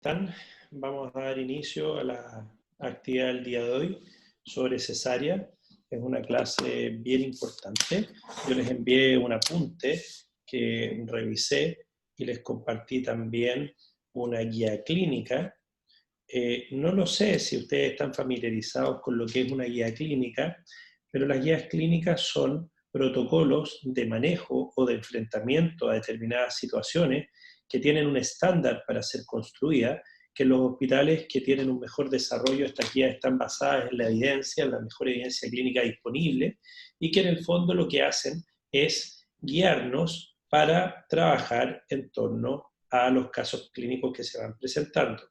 están? Vamos a dar inicio a la actividad del día de hoy sobre cesárea. Es una clase bien importante. Yo les envié un apunte que revisé y les compartí también una guía clínica. No lo sé si ustedes están familiarizados con lo que es una guía clínica, pero las guías clínicas son protocolos de manejo o de enfrentamiento a determinadas situaciones que tienen un estándar para ser construidas, que los hospitales que tienen un mejor desarrollo, estas guías están basadas en la evidencia, en la mejor evidencia clínica disponible, y que en el fondo lo que hacen es guiarnos para trabajar en torno a los casos clínicos que se van presentando.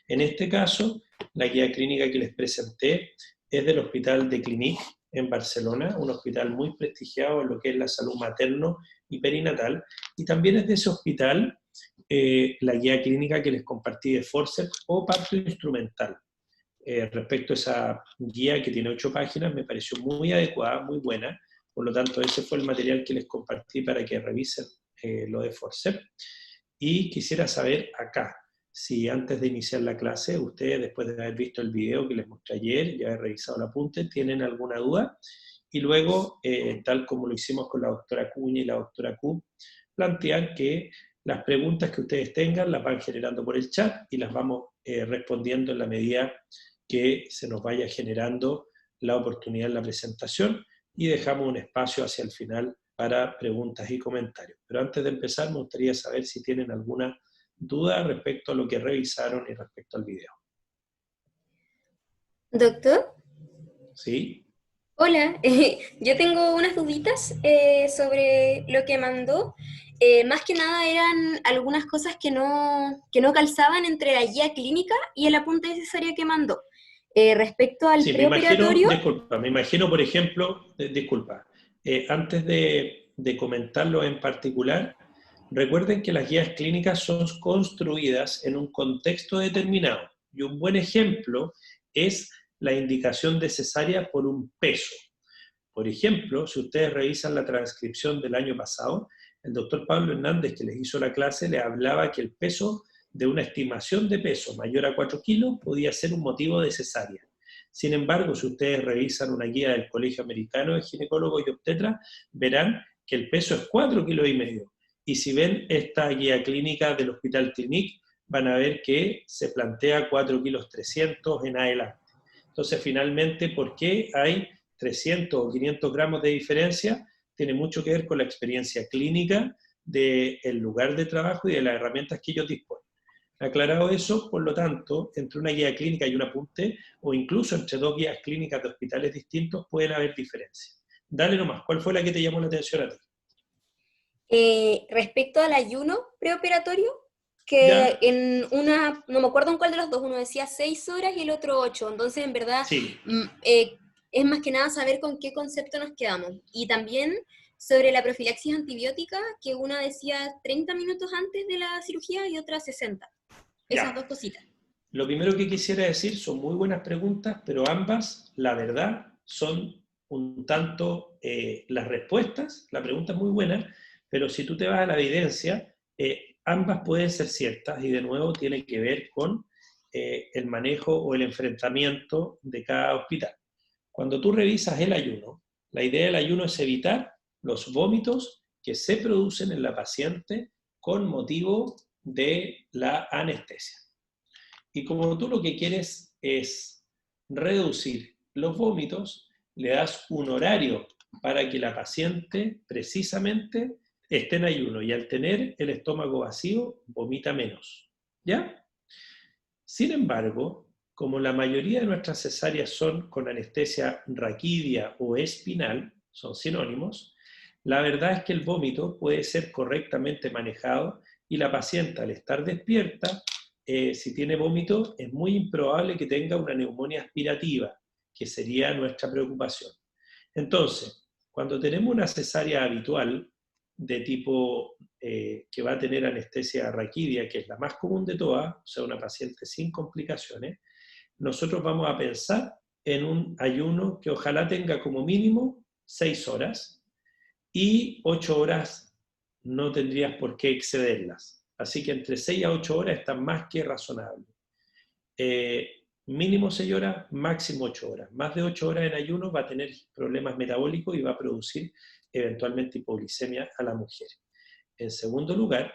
En este caso, la guía clínica que les presenté es del Hospital de Clínic en Barcelona, un hospital muy prestigiado en lo que es la salud materno y perinatal, y también es de ese hospital la guía clínica que les compartí de forceps o parto instrumental. Respecto a esa guía que tiene 8 páginas, me pareció muy adecuada, muy buena, por lo tanto ese fue el material que les compartí para que revisen lo de forceps. Y quisiera saber acá, si antes de iniciar la clase, ustedes, después de haber visto el video que les mostré ayer y haber revisado el apunte, ¿tienen alguna duda? Y luego, tal como lo hicimos con la doctora Cuña y la doctora Q, plantear que las preguntas que ustedes tengan las van generando por el chat y las vamos respondiendo en la medida que se nos vaya generando la oportunidad en la presentación, y dejamos un espacio hacia el final para preguntas y comentarios. Pero antes de empezar, me gustaría saber si tienen alguna duda respecto a lo que revisaron y respecto al video. Doctor, ¿Sí? hola. Yo tengo unas duditas sobre lo que mandó. Más que nada eran algunas cosas que no calzaban entre la guía clínica y el apunte de cesárea que mandó. Respecto al Sí, me imagino, preoperatorio, disculpa, me imagino, por ejemplo, disculpa, antes de comentarlo en particular, recuerden que las guías clínicas son construidas en un contexto determinado. Y un buen ejemplo es la indicación de cesárea por un peso. Por ejemplo, si ustedes revisan la transcripción del año pasado, el doctor Pablo Hernández, que les hizo la clase, le hablaba que el peso de una estimación de peso mayor a 4 kilos podía ser un motivo de cesárea. Sin embargo, si ustedes revisan una guía del Colegio Americano de Ginecólogos y Obstetras, verán que el peso es 4,5 kilos. Y si ven esta guía clínica del Hospital Clinic, van a ver que se plantea 4,3 kilos en adelante. Entonces, finalmente, ¿por qué hay 300 o 500 gramos de diferencia? Tiene mucho que ver con la experiencia clínica del lugar de trabajo y de las herramientas que ellos disponen. Aclarado eso, por lo tanto, entre una guía clínica y un apunte, o incluso entre dos guías clínicas de hospitales distintos, pueden haber diferencias. Dale nomás, ¿cuál fue la que te llamó la atención a ti? respecto al ayuno preoperatorio, que ¿Ya? en una, no me acuerdo en cuál de los dos, uno decía 6 horas y el otro 8. Entonces, en verdad, Sí. es más que nada saber con qué concepto nos quedamos. Y también sobre la profilaxis antibiótica, que una decía 30 minutos antes de la cirugía y otra 60. Esas dos Ya. cositas. Lo primero que quisiera decir, son muy buenas preguntas, pero ambas, la verdad, son un tanto las respuestas. La pregunta es muy buena, pero si tú te vas a la evidencia, ambas pueden ser ciertas, y de nuevo tiene que ver con el manejo o el enfrentamiento de cada hospital. Cuando tú revisas el ayuno, la idea del ayuno es evitar los vómitos que se producen en la paciente con motivo de la anestesia. Y como tú lo que quieres es reducir los vómitos, le das un horario para que la paciente precisamente esté en ayuno, y al tener el estómago vacío, vomita menos. ¿Ya? Sin embargo, como la mayoría de nuestras cesáreas son con anestesia raquídea o espinal, son sinónimos, la verdad es que el vómito puede ser correctamente manejado, y la paciente, al estar despierta, si tiene vómito, es muy improbable que tenga una neumonía aspirativa, que sería nuestra preocupación. Entonces, cuando tenemos una cesárea habitual de tipo que va a tener anestesia raquídea, que es la más común de todas, o sea, una paciente sin complicaciones, nosotros vamos a pensar en un ayuno que ojalá tenga como mínimo 6 horas, y 8 horas no tendrías por qué excederlas. Así que entre 6 a 8 horas está más que razonable. Mínimo 6 horas, máximo 8 horas. Más de 8 horas en ayuno va a tener problemas metabólicos y va a producir eventualmente hipoglicemia a la mujer. En segundo lugar,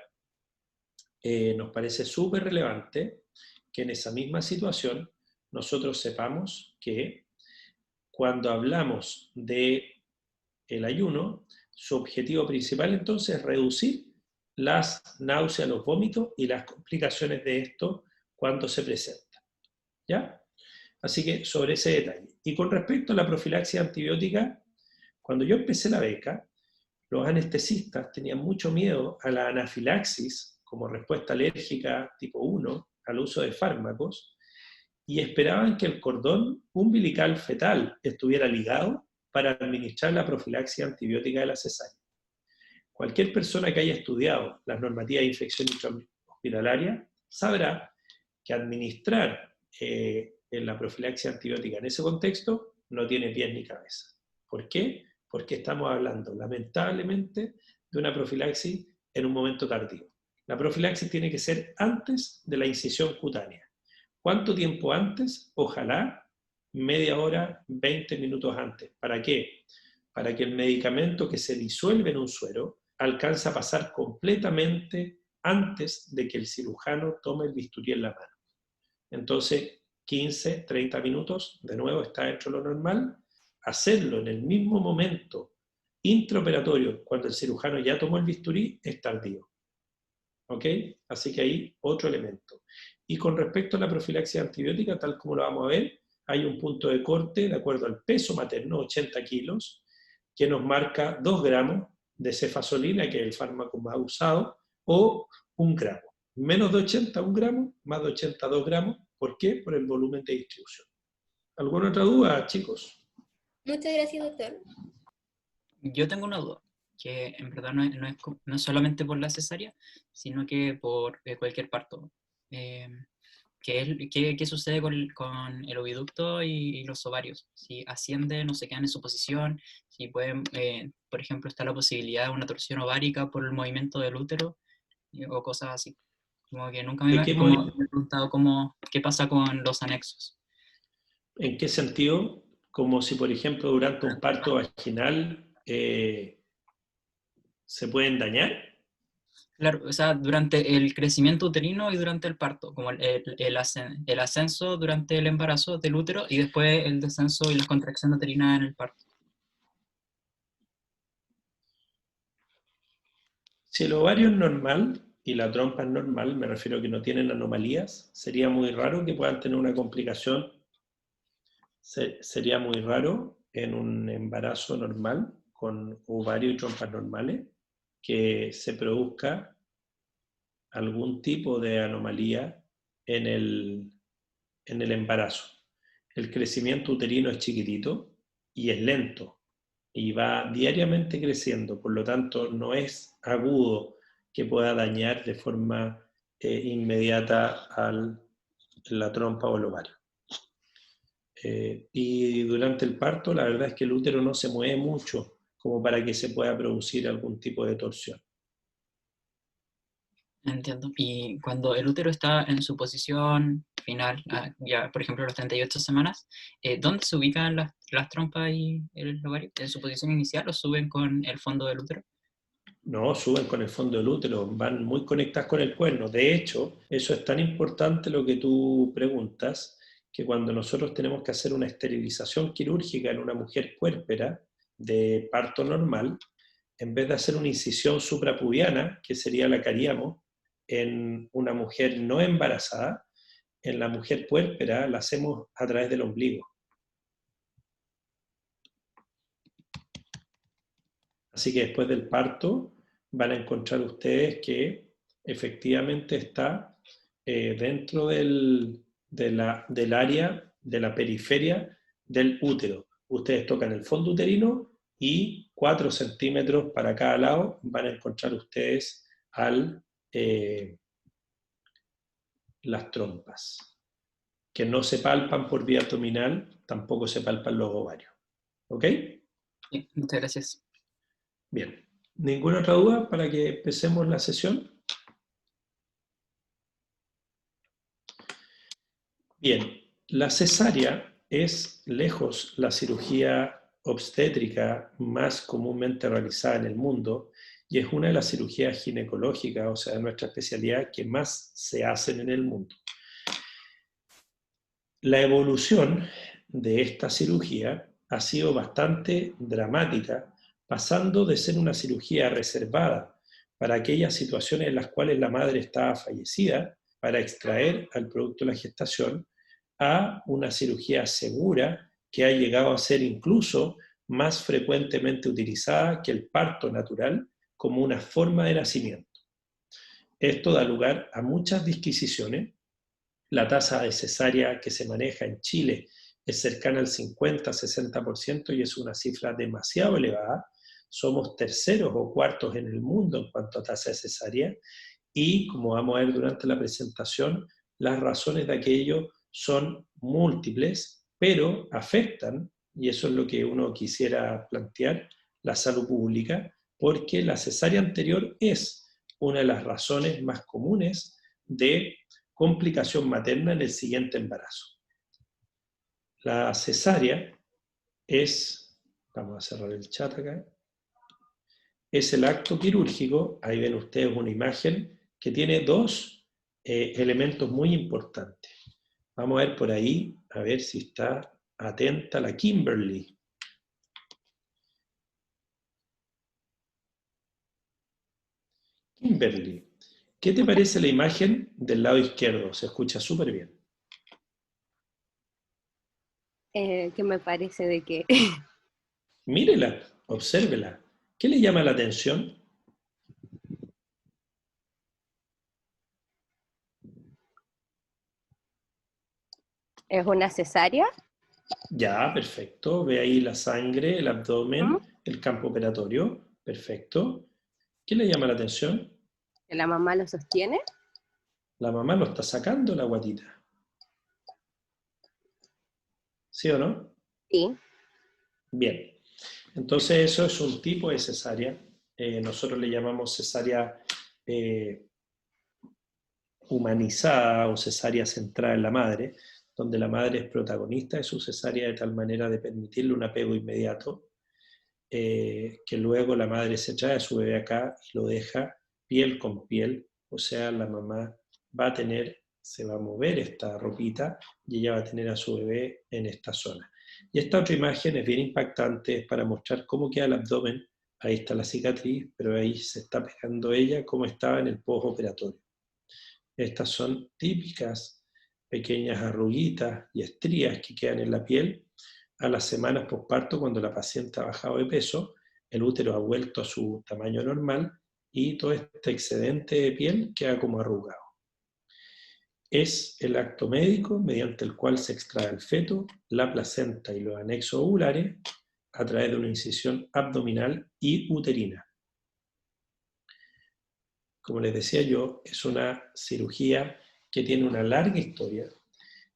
nos parece súper relevante que en esa misma situación nosotros sepamos que cuando hablamos de el ayuno, su objetivo principal entonces es reducir las náuseas, los vómitos y las complicaciones de esto cuando se presentan. ¿Ya? Así que sobre ese detalle. Y con respecto a la profilaxis antibiótica, cuando yo empecé la beca, los anestesistas tenían mucho miedo a la anafilaxis como respuesta alérgica tipo 1 al uso de fármacos y esperaban que el cordón umbilical fetal estuviera ligado para administrar la profilaxis antibiótica de la cesárea. Cualquier persona que haya estudiado las normativas de infección intrahospitalaria sabrá que administrar en la profilaxis antibiótica en ese contexto no tiene pies ni cabeza. ¿Por qué? Porque estamos hablando, lamentablemente, de una profilaxis en un momento tardío. La profilaxis tiene que ser antes de la incisión cutánea. ¿Cuánto tiempo antes? Ojalá media hora, 20 minutos antes. ¿Para qué? Para que el medicamento que se disuelve en un suero alcance a pasar completamente antes de que el cirujano tome el bisturí en la mano. Entonces, 15, 30 minutos, de nuevo, está dentro de lo normal. Hacerlo en el mismo momento intraoperatorio, cuando el cirujano ya tomó el bisturí, es tardío. ¿Ok? Así que ahí otro elemento. Y con respecto a la profilaxis antibiótica, tal como lo vamos a ver, hay un punto de corte de acuerdo al peso materno, 80 kilos, que nos marca 2 gramos de cefazolina, que es el fármaco más usado, o 1 gramo. Menos de 80, 1 gramo, más de 80, 2 gramos. ¿Por qué? Por el volumen de distribución. ¿Alguna otra duda, chicos? Muchas gracias, doctor. Yo tengo una duda, que en verdad no es solamente por la cesárea, sino que por cualquier parto. ¿Qué sucede con el oviducto y los ovarios? Si ascienden o se quedan en su posición, si pueden, por ejemplo, está la posibilidad de una torsión ovárica por el movimiento del útero o cosas así. Como que nunca me ¿De he qué preguntado qué pasa con los anexos. ¿En qué sentido? Como si, por ejemplo, durante un parto vaginal se pueden dañar. Claro, o sea, durante el crecimiento uterino y durante el parto, como el ascenso durante el embarazo del útero y después el descenso y la contracción uterina en el parto. Si el ovario es normal y la trompa es normal, me refiero a que no tienen anomalías, sería muy raro que puedan tener una complicación. Sería muy raro en un embarazo normal con ovario y trompas normales que se produzca algún tipo de anomalía en el embarazo. El crecimiento uterino es chiquitito y es lento y va diariamente creciendo, por lo tanto no es agudo que pueda dañar de forma inmediata a la trompa o el ovario. Y durante el parto la verdad es que el útero no se mueve mucho como para que se pueda producir algún tipo de torsión. Entiendo. Y cuando el útero está en su posición final, ya por ejemplo las 38 semanas, ¿dónde se ubican las trompas y el ovario? ¿En su posición inicial o suben con el fondo del útero? No, suben con el fondo del útero, van muy conectadas con el cuerno. De hecho, eso es tan importante lo que tú preguntas, que cuando nosotros tenemos que hacer una esterilización quirúrgica en una mujer puérpera de parto normal, en vez de hacer una incisión suprapubiana, que sería la que haríamos en una mujer no embarazada, en la mujer puérpera la hacemos a través del ombligo. Así que después del parto van a encontrar ustedes que efectivamente está dentro del área, de la periferia del útero. Ustedes tocan el fondo uterino y 4 centímetros para cada lado van a encontrar ustedes las trompas, que no se palpan por vía abdominal, tampoco se palpan los ovarios. ¿Ok? Sí, muchas gracias. Bien. ¿Ninguna otra duda para que empecemos la sesión? Bien, la cesárea es lejos la cirugía obstétrica más comúnmente realizada en el mundo y es una de las cirugías ginecológicas, o sea, de nuestra especialidad, que más se hacen en el mundo. La evolución de esta cirugía ha sido bastante dramática, pasando de ser una cirugía reservada para aquellas situaciones en las cuales la madre estaba fallecida, para extraer al producto de la gestación, a una cirugía segura que ha llegado a ser incluso más frecuentemente utilizada que el parto natural como una forma de nacimiento. Esto da lugar a muchas disquisiciones. La tasa de cesárea que se maneja en Chile es cercana al 50-60% y es una cifra demasiado elevada. Somos terceros o cuartos en el mundo en cuanto a tasa de cesárea y, como vamos a ver durante la presentación, las razones de aquello son múltiples, pero afectan, y eso es lo que uno quisiera plantear, la salud pública, porque la cesárea anterior es una de las razones más comunes de complicación materna en el siguiente embarazo. La cesárea es, vamos a cerrar el chat acá, es el acto quirúrgico, ahí ven ustedes una imagen que tiene dos elementos muy importantes. Vamos a ver por ahí, a ver si está atenta la Kimberly. Kimberly, ¿qué te parece la imagen del lado izquierdo? Se escucha súper bien. ¿Qué me parece de que Mírela, obsérvela. ¿Qué le llama la atención? es una cesárea? Ya, perfecto. Ve ahí la sangre, el abdomen, el campo operatorio. Perfecto. ¿Qué le llama la atención? ¿Que la mamá lo sostiene? La mamá lo está sacando la guatita. ¿Sí o no? Sí. Bien. Entonces eso es un tipo de cesárea. Nosotros le llamamos cesárea humanizada o cesárea centrada en la madre, donde la madre es protagonista de su cesárea de tal manera de permitirle un apego inmediato, que luego la madre se trae a su bebé acá y lo deja piel con piel, o sea, la mamá va a tener, se va a mover esta ropita y ella va a tener a su bebé en esta zona. Y esta otra imagen es bien impactante, es para mostrar cómo queda el abdomen. Ahí está la cicatriz, pero ahí se está pegando ella cómo estaba en el postoperatorio. Estas son típicas pequeñas arruguitas y estrías que quedan en la piel a las semanas posparto cuando la paciente ha bajado de peso, el útero ha vuelto a su tamaño normal y todo este excedente de piel queda como arrugado. Es el acto médico mediante el cual se extrae el feto, la placenta y los anexos ovulares a través de una incisión abdominal y uterina. Como les decía yo, es una cirugía que tiene una larga historia,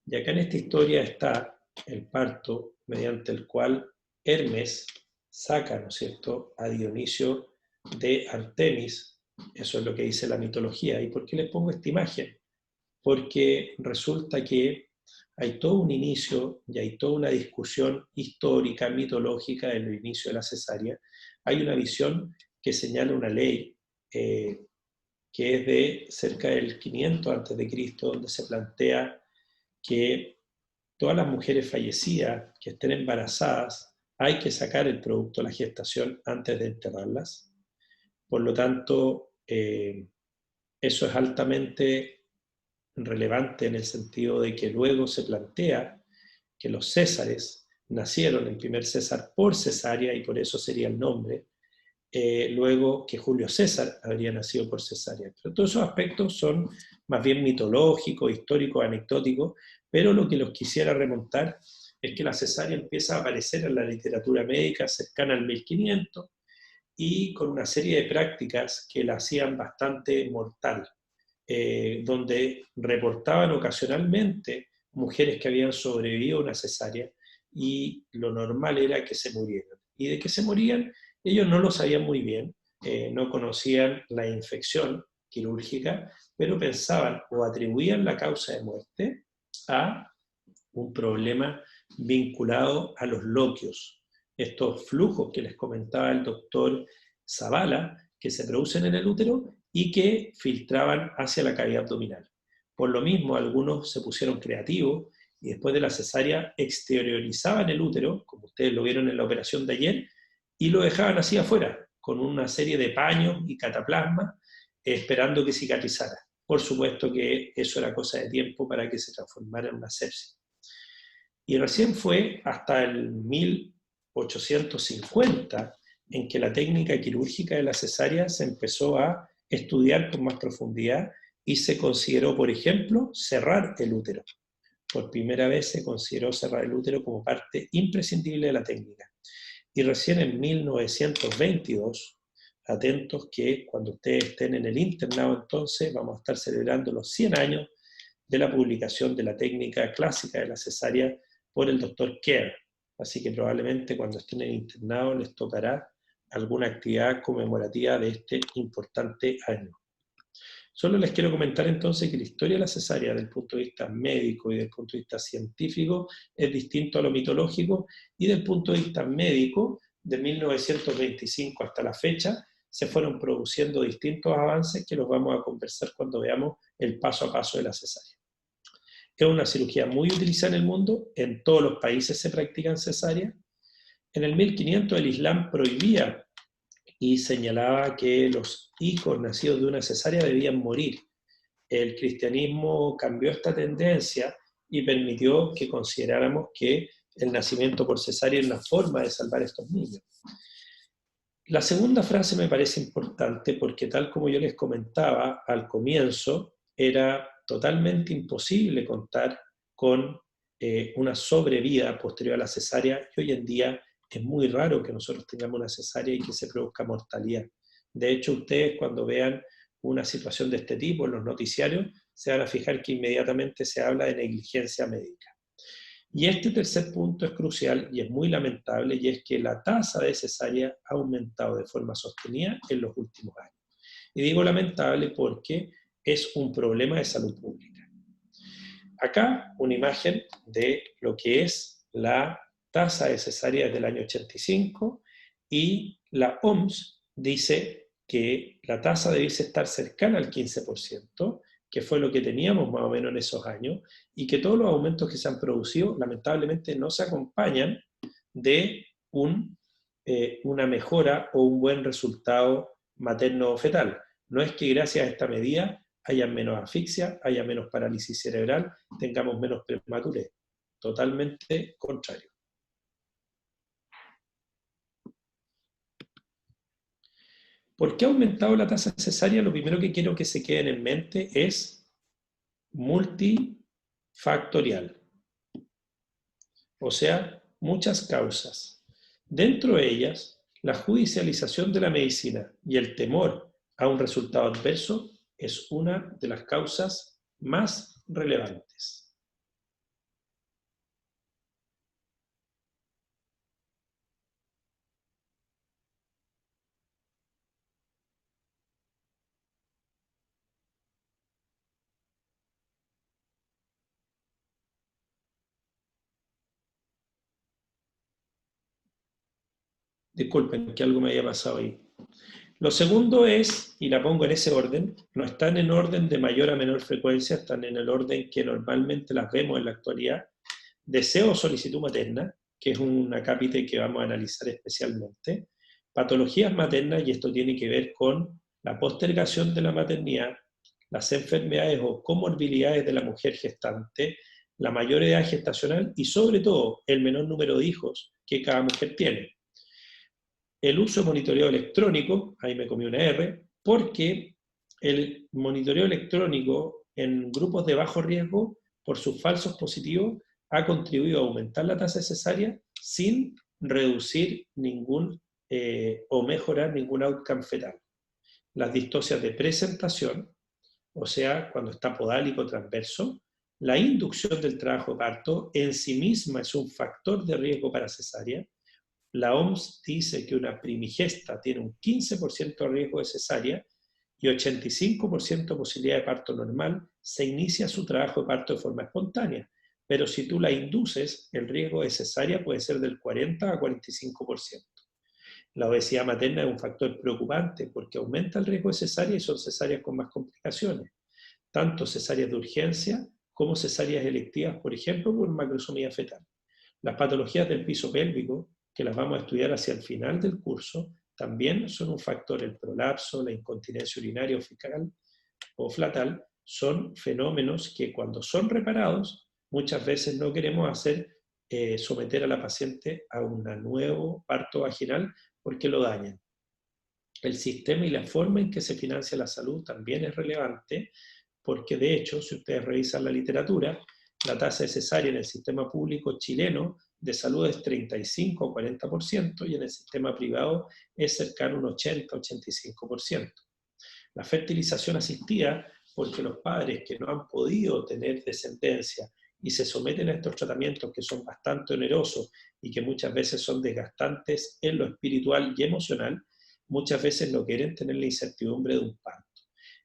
y acá en esta historia está el parto mediante el cual Hermes saca, ¿no es cierto?, a Dionisio de Artemis. Eso es lo que dice la mitología. ¿Y por qué les pongo esta imagen? Porque resulta que hay todo un inicio y hay toda una discusión histórica, mitológica del inicio de la cesárea. Hay una visión que señala una ley que es de cerca del 500 a.C., donde se plantea que todas las mujeres fallecidas que estén embarazadas hay que sacar el producto de la gestación antes de enterrarlas. Por lo tanto, eso es altamente relevante en el sentido de que luego se plantea que los césares nacieron, el primer César por cesárea, y por eso sería el nombre, luego que Julio César habría nacido por cesárea. Pero todos esos aspectos son más bien mitológicos, históricos, anecdóticos, pero lo que los quisiera remontar es que la cesárea empieza a aparecer en la literatura médica cercana al 1500 y con una serie de prácticas que la hacían bastante mortal, donde reportaban ocasionalmente mujeres que habían sobrevivido a una cesárea y lo normal era que se murieran. ¿Y de qué se morían? Ellos no lo sabían muy bien, no conocían la infección quirúrgica, pero pensaban o atribuían la causa de muerte a un problema vinculado a los loquios. Estos flujos que les comentaba el doctor Zavala, que se producen en el útero y que filtraban hacia la cavidad abdominal. Por lo mismo, algunos se pusieron creativos y después de la cesárea exteriorizaban el útero, como ustedes lo vieron en la operación de ayer, y lo dejaban así afuera, con una serie de paños y cataplasma, esperando que cicatrizara. Por supuesto que eso era cosa de tiempo para que se transformara en una sepsis. Y recién fue hasta el 1850 en que la técnica quirúrgica de la cesárea se empezó a estudiar con más profundidad y se consideró, por ejemplo, cerrar el útero. Por primera vez se consideró cerrar el útero como parte imprescindible de la técnica. Y recién en 1922, atentos que cuando ustedes estén en el internado entonces, vamos a estar celebrando los 100 años de la publicación de la técnica clásica de la cesárea por el doctor Kerr. Así que probablemente cuando estén en el internado les tocará alguna actividad conmemorativa de este importante año. Solo les quiero comentar entonces que la historia de la cesárea desde el punto de vista médico y desde el punto de vista científico es distinto a lo mitológico, y desde el punto de vista médico, de 1925 hasta la fecha, se fueron produciendo distintos avances que los vamos a conversar cuando veamos el paso a paso de la cesárea. Es una cirugía muy utilizada en el mundo, en todos los países se practican cesárea. En el 1500 el Islam prohibía y señalaba que los hijos nacidos de una cesárea debían morir. El cristianismo cambió esta tendencia y permitió que consideráramos que el nacimiento por cesárea es una forma de salvar a estos niños. La segunda frase me parece importante porque, tal como yo les comentaba al comienzo, era totalmente imposible contar con una sobrevida posterior a la cesárea, y hoy en día es muy raro que nosotros tengamos una cesárea y que se produzca mortalidad. De hecho, ustedes cuando vean una situación de este tipo en los noticiarios, se van a fijar que inmediatamente se habla de negligencia médica. Y este tercer punto es crucial y es muy lamentable, y es que la tasa de cesárea ha aumentado de forma sostenida en los últimos años. Y digo lamentable porque es un problema de salud pública. Acá una imagen de lo que es la tasa de cesárea desde el año 85, y la OMS dice que la tasa debiese estar cercana al 15%, que fue lo que teníamos más o menos en esos años, y que todos los aumentos que se han producido lamentablemente no se acompañan de una mejora o un buen resultado materno-fetal. No es que gracias a esta medida haya menos asfixia, haya menos parálisis cerebral, tengamos menos prematurez. Totalmente contrario. ¿Por qué ha aumentado la tasa cesárea? Lo primero que quiero que se queden en mente es multifactorial. O sea, muchas causas. Dentro de ellas, la judicialización de la medicina y el temor a un resultado adverso es una de las causas más relevantes. Disculpen que algo me haya pasado ahí. Lo segundo es, y la pongo en ese orden, no están en orden de mayor a menor frecuencia, están en el orden que normalmente las vemos en la actualidad: deseo o solicitud materna, que es un acápite que vamos a analizar especialmente; patologías maternas, y esto tiene que ver con la postergación de la maternidad, las enfermedades o comorbilidades de la mujer gestante, la mayor edad gestacional y sobre todo el menor número de hijos que cada mujer tiene. El uso de monitoreo electrónico, ahí me comí una R, porque el monitoreo electrónico en grupos de bajo riesgo, por sus falsos positivos, ha contribuido a aumentar la tasa de cesárea sin reducir o mejorar ningún outcome fetal. Las distocias de presentación, o sea, cuando está podálico transverso, la inducción del trabajo de parto en sí misma es un factor de riesgo para cesárea. La OMS dice que una primigesta tiene un 15% de riesgo de cesárea y 85% de posibilidad de parto normal. Se inicia su trabajo de parto de forma espontánea. pero si tú la induces, el riesgo de cesárea puede ser del 40 a 45%. La obesidad materna es un factor preocupante porque aumenta el riesgo de cesárea y son cesáreas con más complicaciones, tanto cesáreas de urgencia como cesáreas electivas, por ejemplo, por macrosomía fetal. Las patologías del piso pélvico, que las vamos a estudiar hacia el final del curso, también son un factor. El prolapso, la incontinencia urinaria o fecal o flatal son fenómenos que cuando son reparados, muchas veces no queremos someter a la paciente a un nuevo parto vaginal porque lo dañan. El sistema y la forma en que se financia la salud también es relevante, porque de hecho, si ustedes revisan la literatura, la tasa de cesárea en el sistema público chileno de salud es 35 o 40%, y en el sistema privado es cercano a un 80-85%. La fertilización asistida, porque los padres que no han podido tener descendencia y se someten a estos tratamientos que son bastante onerosos y que muchas veces son desgastantes en lo espiritual y emocional, muchas veces no quieren tener la incertidumbre de un parto.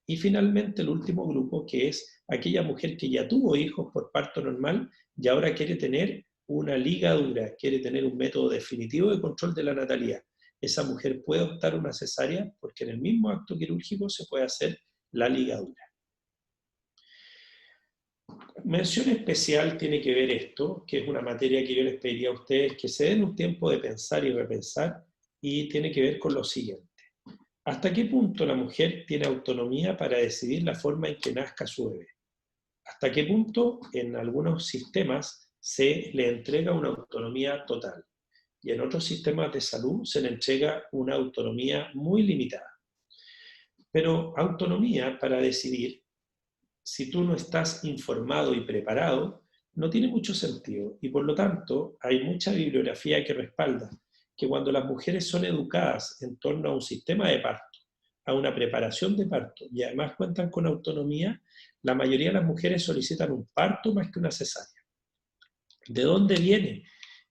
Y finalmente el último grupo, que es aquella mujer que ya tuvo hijos por parto normal y ahora quiere tener una ligadura, quiere tener un método definitivo de control de la natalidad. Esa mujer puede optar a una cesárea porque en el mismo acto quirúrgico se puede hacer la ligadura. Mención especial tiene que ver esto, que es una materia que yo les pediría a ustedes que se den un tiempo de pensar y repensar, y tiene que ver con lo siguiente. ¿Hasta qué punto la mujer tiene autonomía para decidir la forma en que nazca su bebé? ¿Hasta qué punto en algunos sistemas se le entrega una autonomía total? Y en otros sistemas de salud se le entrega una autonomía muy limitada. Pero autonomía para decidir, si tú no estás informado y preparado, no tiene mucho sentido. Y por lo tanto, hay mucha bibliografía que respalda que cuando las mujeres son educadas en torno a un sistema de parto, a una preparación de parto, y además cuentan con autonomía, la mayoría de las mujeres solicitan un parto más que una cesárea. ¿De dónde viene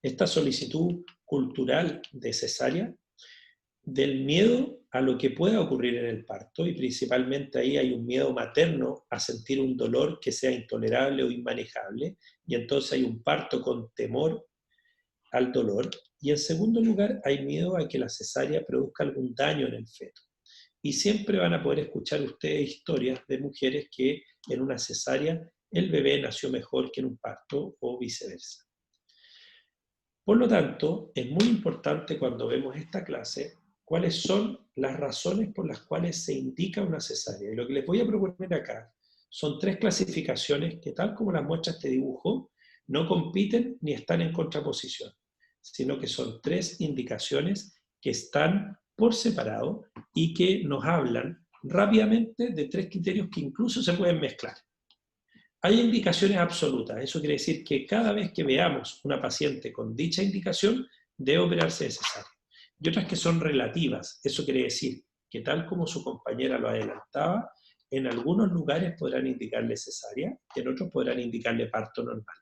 esta solicitud cultural de cesárea? Del miedo a lo que pueda ocurrir en el parto, y principalmente ahí hay un miedo materno a sentir un dolor que sea intolerable o inmanejable, y entonces hay un parto con temor al dolor. Y en segundo lugar, hay miedo a que la cesárea produzca algún daño en el feto. Y siempre van a poder escuchar ustedes historias de mujeres que en una cesárea el bebé nació mejor que en un parto o viceversa. Por lo tanto, es muy importante cuando vemos esta clase cuáles son las razones por las cuales se indica una cesárea. Y lo que les voy a proponer acá son 3 clasificaciones que, tal como las muestra este dibujo, no compiten ni están en contraposición, sino que son 3 indicaciones que están por separado y que nos hablan rápidamente de 3 criterios que incluso se pueden mezclar. Hay indicaciones absolutas, eso quiere decir que cada vez que veamos una paciente con dicha indicación, debe operarse de cesárea. Y otras que son relativas, eso quiere decir que, tal como su compañera lo adelantaba, en algunos lugares podrán indicarle cesárea y en otros podrán indicarle parto normal.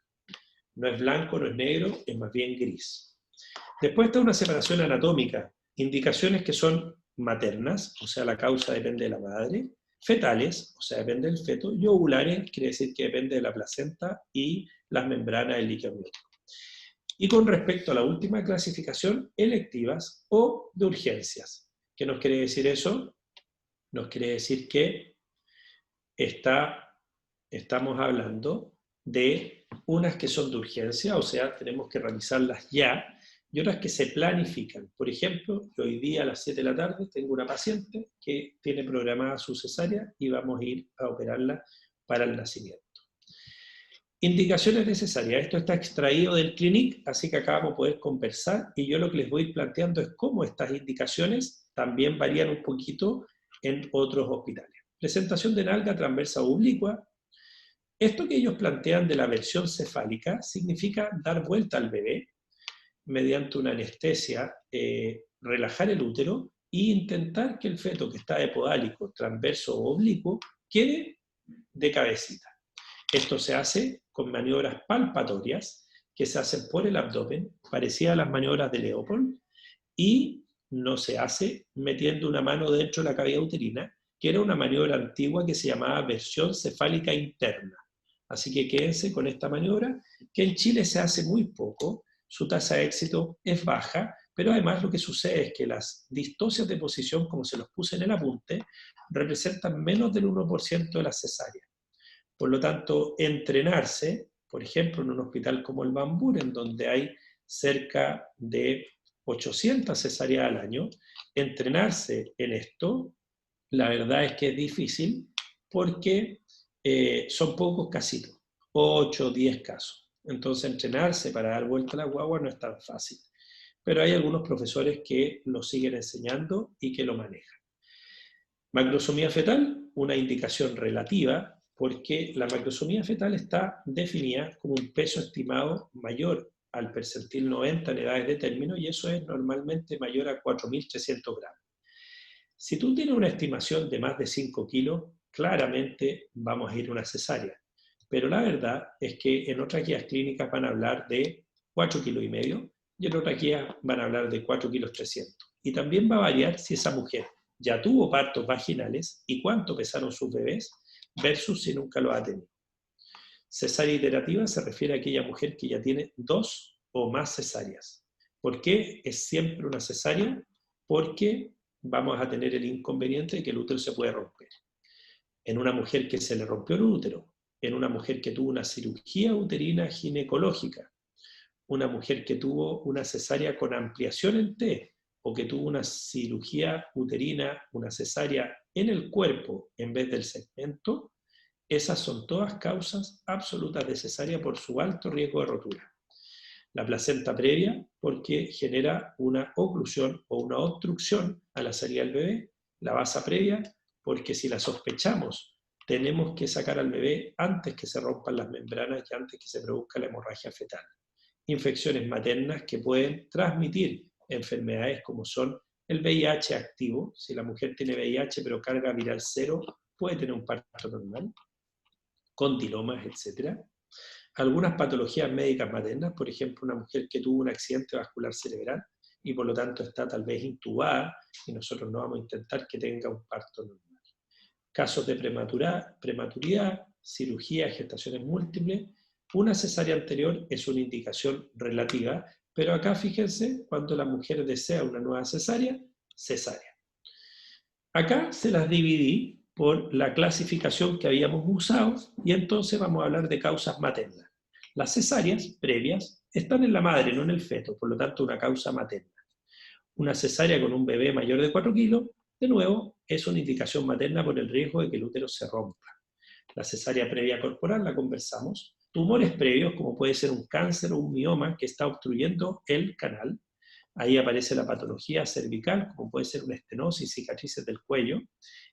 No es blanco, no es negro, es más bien gris. Después está una separación anatómica, indicaciones que son maternas, o sea, la causa depende de la madre, fetales, o sea, depende del feto, y ovulares, quiere decir que depende de la placenta y las membranas del líquido amniótico. Y con respecto a la última clasificación, electivas o de urgencias. ¿Qué nos quiere decir eso? Nos quiere decir que estamos hablando de unas que son de urgencia, o sea, tenemos que realizarlas ya, y otras que se planifican. Por ejemplo, hoy día a las 7 de la tarde tengo una paciente que tiene programada su cesárea y vamos a ir a operarla para el nacimiento. Indicaciones necesarias. Esto está extraído del Clinic, así que acá vamos a poder conversar, y yo lo que les voy a ir planteando es cómo estas indicaciones también varían un poquito en otros hospitales. Presentación de nalga transversa o oblicua. Esto que ellos plantean de la versión cefálica significa dar vuelta al bebé mediante una anestesia, relajar el útero e intentar que el feto que está epodálico, transverso o oblicuo quede de cabecita. Esto se hace con maniobras palpatorias que se hacen por el abdomen, parecidas a las maniobras de Leopold, y no se hace metiendo una mano dentro de la cavidad uterina, que era una maniobra antigua que se llamaba versión cefálica interna. Así que quédense con esta maniobra, que en Chile se hace muy poco, su tasa de éxito es baja, pero además lo que sucede es que las distocias de posición, como se los puse en el apunte, representan menos del 1% de las cesáreas. Por lo tanto, entrenarse, por ejemplo, en un hospital como el Van Buren, donde hay cerca de 800 cesáreas al año, entrenarse en esto, la verdad es que es difícil porque son pocos casitos, 8 o 10 casos. Entonces, entrenarse para dar vuelta a la guagua no es tan fácil. Pero hay algunos profesores que lo siguen enseñando y que lo manejan. Macrosomía fetal, una indicación relativa, porque la macrosomía fetal está definida como un peso estimado mayor al percentil 90 en edades de término, y eso es normalmente mayor a 4.300 gramos. Si tú tienes una estimación de más de 5 kilos, claramente vamos a ir a una cesárea. Pero la verdad es que en otras guías clínicas van a hablar de 4,5 kilos y en otras guías van a hablar de 4,3 kilos. Y también va a variar si esa mujer ya tuvo partos vaginales y cuánto pesaron sus bebés versus si nunca lo ha tenido. Cesárea iterativa se refiere a aquella mujer que ya tiene 2 o más cesáreas. ¿Por qué es siempre una cesárea? Porque vamos a tener el inconveniente de que el útero se puede romper. En una mujer que se le rompió el útero, en una mujer que tuvo una cirugía uterina ginecológica, una mujer que tuvo una cesárea con ampliación en T, o que tuvo una cirugía uterina, una cesárea en el cuerpo en vez del segmento, esas son todas causas absolutas de cesárea por su alto riesgo de rotura. La placenta previa, porque genera una oclusión o una obstrucción a la salida del bebé. La basa previa, porque si la sospechamos, tenemos que sacar al bebé antes que se rompan las membranas y antes que se produzca la hemorragia fetal. Infecciones maternas que pueden transmitir enfermedades como son el VIH activo. Si la mujer tiene VIH pero carga viral 0, puede tener un parto normal, condilomas, etc. Algunas patologías médicas maternas, por ejemplo, una mujer que tuvo un accidente vascular cerebral y por lo tanto está tal vez intubada, y nosotros no vamos a intentar que tenga un parto normal. Casos de prematuridad, cirugía, gestaciones múltiples. Una cesárea anterior es una indicación relativa, pero acá fíjense, cuando la mujer desea una nueva cesárea, cesárea. Acá se las dividí por la clasificación que habíamos usado, y entonces vamos a hablar de causas maternas. Las cesáreas previas están en la madre, no en el feto, por lo tanto una causa materna. Una cesárea con un bebé mayor de 4 kilos, de nuevo, es una indicación materna por el riesgo de que el útero se rompa. La cesárea previa corporal la conversamos. Tumores previos, como puede ser un cáncer o un mioma que está obstruyendo el canal. Ahí aparece la patología cervical, como puede ser una estenosis, cicatrices del cuello.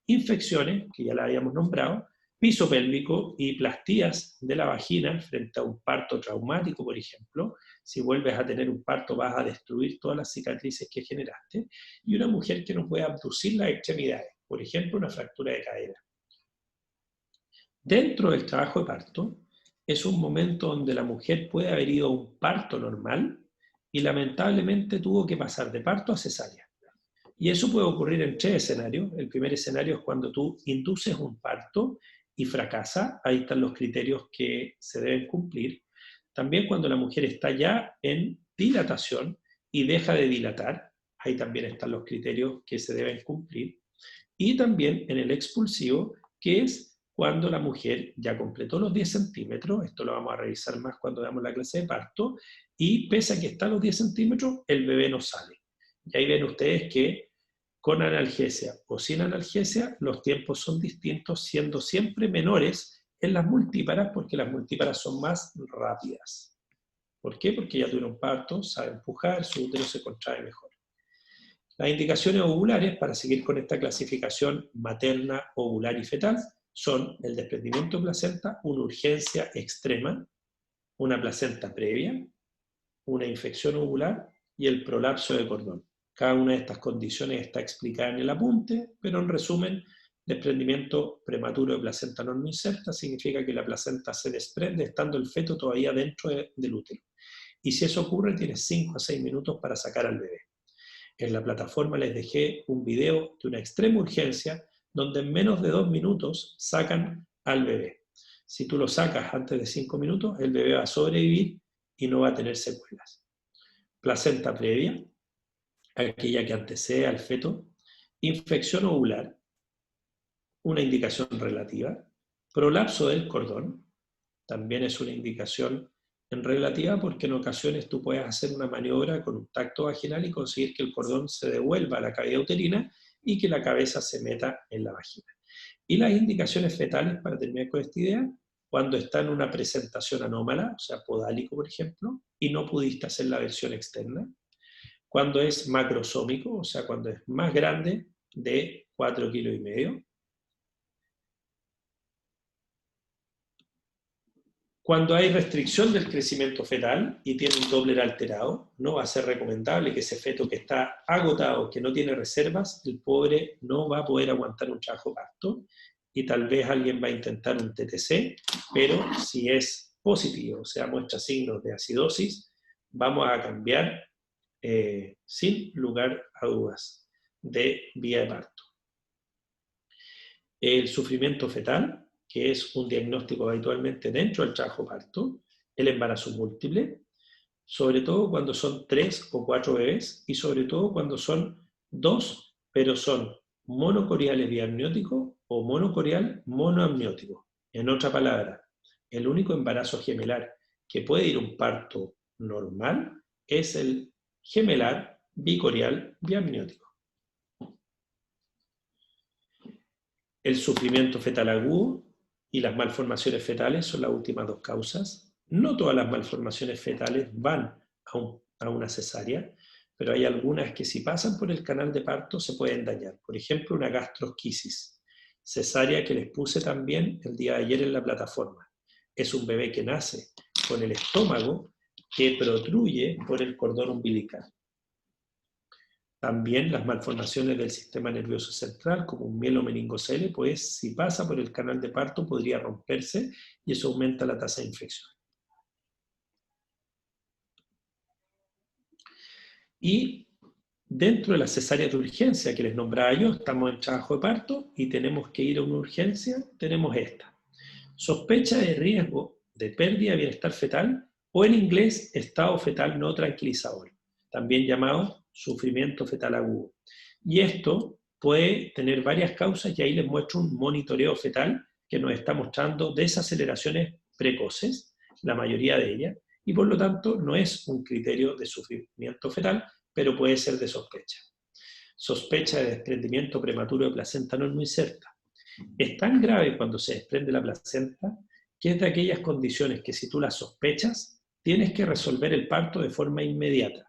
Infecciones, que ya la habíamos nombrado. Piso pélvico y plastías de la vagina frente a un parto traumático, por ejemplo. Si vuelves a tener un parto vas a destruir todas las cicatrices que generaste. Y una mujer que no puede abducir las extremidades, por ejemplo, una fractura de cadera. Dentro del trabajo de parto es un momento donde la mujer puede haber ido a un parto normal y lamentablemente tuvo que pasar de parto a cesárea. Y eso puede ocurrir en 3 escenarios. El primer escenario es cuando tú induces un parto y fracasa. Ahí están los criterios que se deben cumplir. También cuando la mujer está ya en dilatación y deja de dilatar. Ahí también están los criterios que se deben cumplir. Y también en el expulsivo, que es cuando la mujer ya completó los 10 centímetros, esto lo vamos a revisar más cuando damos la clase de parto, y pese a que está a los 10 centímetros, el bebé no sale. Y ahí ven ustedes que con analgesia o sin analgesia, los tiempos son distintos, siendo siempre menores en las multíparas, porque las multíparas son más rápidas. ¿Por qué? Porque ya tuvieron parto, sabe empujar, su útero se contrae mejor. Las indicaciones ovulares, para seguir con esta clasificación materna, ovular y fetal, son el desprendimiento de placenta, una urgencia extrema, una placenta previa, una infección ovular y el prolapso de cordón. Cada una de estas condiciones está explicada en el apunte, pero en resumen, desprendimiento prematuro de placenta no inserta significa que la placenta se desprende estando el feto todavía dentro del útero. Y si eso ocurre, tienes 5 a 6 minutos para sacar al bebé. En la plataforma les dejé un video de una extrema urgencia donde en menos de 2 minutos sacan al bebé. Si tú lo sacas antes de 5 minutos, el bebé va a sobrevivir y no va a tener secuelas. Placenta previa, aquella que antecede al feto. Infección ovular, una indicación relativa. Prolapso del cordón, también es una indicación en relativa porque en ocasiones tú puedes hacer una maniobra con un tacto vaginal y conseguir que el cordón se devuelva a la cavidad uterina y que la cabeza se meta en la vagina. Y las indicaciones fetales, para terminar con esta idea, cuando está en una presentación anómala, o sea, podálico, por ejemplo, y no pudiste hacer la versión externa. Cuando es macrosómico, o sea, cuando es más grande de 4,5 kilos. Cuando hay restricción del crecimiento fetal y tiene un Doppler alterado, no va a ser recomendable que ese feto que está agotado, que no tiene reservas, el pobre no va a poder aguantar un trabajo parto y tal vez alguien va a intentar un TTC, pero si es positivo, o sea, muestra signos de acidosis, vamos a cambiar sin lugar a dudas de vía de parto. El sufrimiento fetal, que es un diagnóstico habitualmente dentro del trabajo parto, el embarazo múltiple, sobre todo cuando son 3 o 4 bebés y sobre todo cuando son 2, pero son monocoriales biamnióticos o monocorial monoamniótico. En otra palabra, el único embarazo gemelar que puede ir a un parto normal es el gemelar bicorial biamniótico. El sufrimiento fetal agudo y las malformaciones fetales son las últimas dos causas. No todas las malformaciones fetales van a una cesárea, pero hay algunas que si pasan por el canal de parto se pueden dañar. Por ejemplo, una gastrosquisis, cesárea que les puse también el día de ayer en la plataforma. Es un bebé que nace con el estómago que protruye por el cordón umbilical. También las malformaciones del sistema nervioso central, como un mielomeningocele, pues si pasa por el canal de parto podría romperse y eso aumenta la tasa de infección. Y dentro de las cesáreas de urgencia que les nombraba yo, estamos en trabajo de parto y tenemos que ir a una urgencia, tenemos esta. Sospecha de riesgo de pérdida de bienestar fetal o en inglés estado fetal no tranquilizador, también llamado sufrimiento fetal agudo. Y esto puede tener varias causas y ahí les muestro un monitoreo fetal que nos está mostrando desaceleraciones precoces, la mayoría de ellas, y por lo tanto no es un criterio de sufrimiento fetal, pero puede ser de sospecha. Sospecha de desprendimiento prematuro de placenta no es muy cierta. Es tan grave cuando se desprende la placenta que es de aquellas condiciones que si tú las sospechas, tienes que resolver el parto de forma inmediata.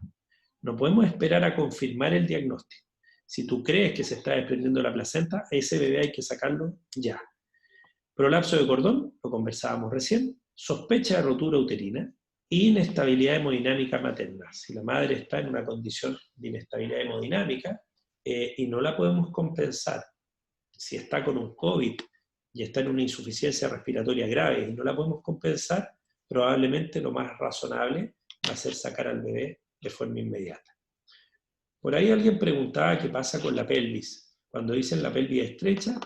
No podemos esperar a confirmar el diagnóstico. Si tú crees que se está desprendiendo la placenta, ese bebé hay que sacarlo ya. Prolapso de cordón, lo conversábamos recién, sospecha de rotura uterina, inestabilidad hemodinámica materna. Si la madre está en una condición de inestabilidad hemodinámica y no la podemos compensar, si está con un COVID y está en una insuficiencia respiratoria grave y no la podemos compensar, probablemente lo más razonable va a ser sacar al bebé de forma inmediata. Por ahí alguien preguntaba qué pasa con la pelvis. Cuando dicen la pelvis estrecha,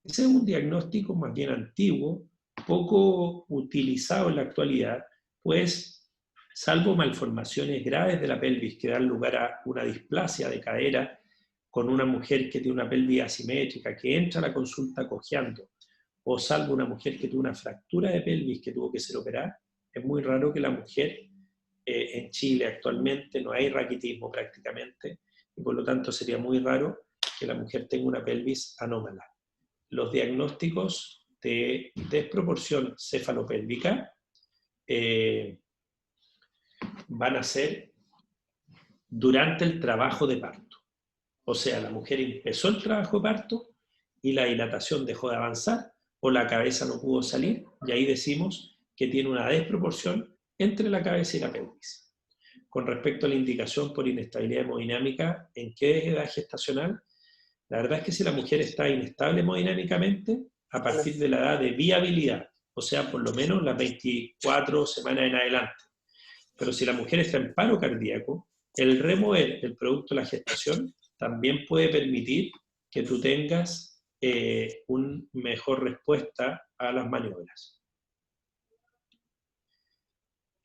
ese es un diagnóstico más bien antiguo, poco utilizado en la actualidad, pues salvo malformaciones graves de la pelvis que dan lugar a una displasia de cadera con una mujer que tiene una pelvis asimétrica, que entra a la consulta cojeando, o salvo una mujer que tuvo una fractura de pelvis que tuvo que ser operada, es muy raro que la mujer, en Chile actualmente no hay raquitismo prácticamente, y por lo tanto sería muy raro que la mujer tenga una pelvis anómala. Los diagnósticos de desproporción cefalopélvica van a ser durante el trabajo de parto. O sea, la mujer empezó el trabajo de parto y la dilatación dejó de avanzar o la cabeza no pudo salir y ahí decimos que tiene una desproporción entre la cabeza y la pelvis. Con respecto a la indicación por inestabilidad hemodinámica, ¿en qué edad gestacional? La verdad es que si la mujer está inestable hemodinámicamente, a partir de la edad de viabilidad, o sea, por lo menos las 24 semanas en adelante. Pero si la mujer está en paro cardíaco, el remover el producto de la gestación también puede permitir que tú tengas una mejor respuesta a las maniobras.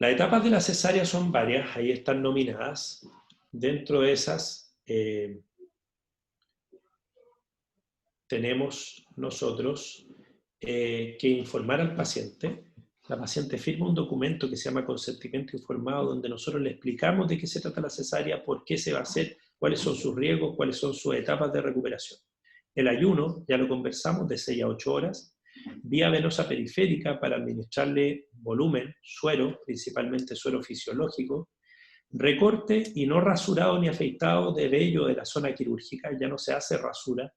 Las etapas de la cesárea son varias, ahí están nominadas. Dentro de esas tenemos nosotros que informar al paciente. La paciente firma un documento que se llama consentimiento informado, donde nosotros le explicamos de qué se trata la cesárea, por qué se va a hacer, cuáles son sus riesgos, cuáles son sus etapas de recuperación. El ayuno, ya lo conversamos, de 6 a 8 horas. Vía venosa periférica para administrarle volumen, suero, principalmente suero fisiológico. Recorte y no rasurado ni afeitado de vello de la zona quirúrgica, ya no se hace rasura,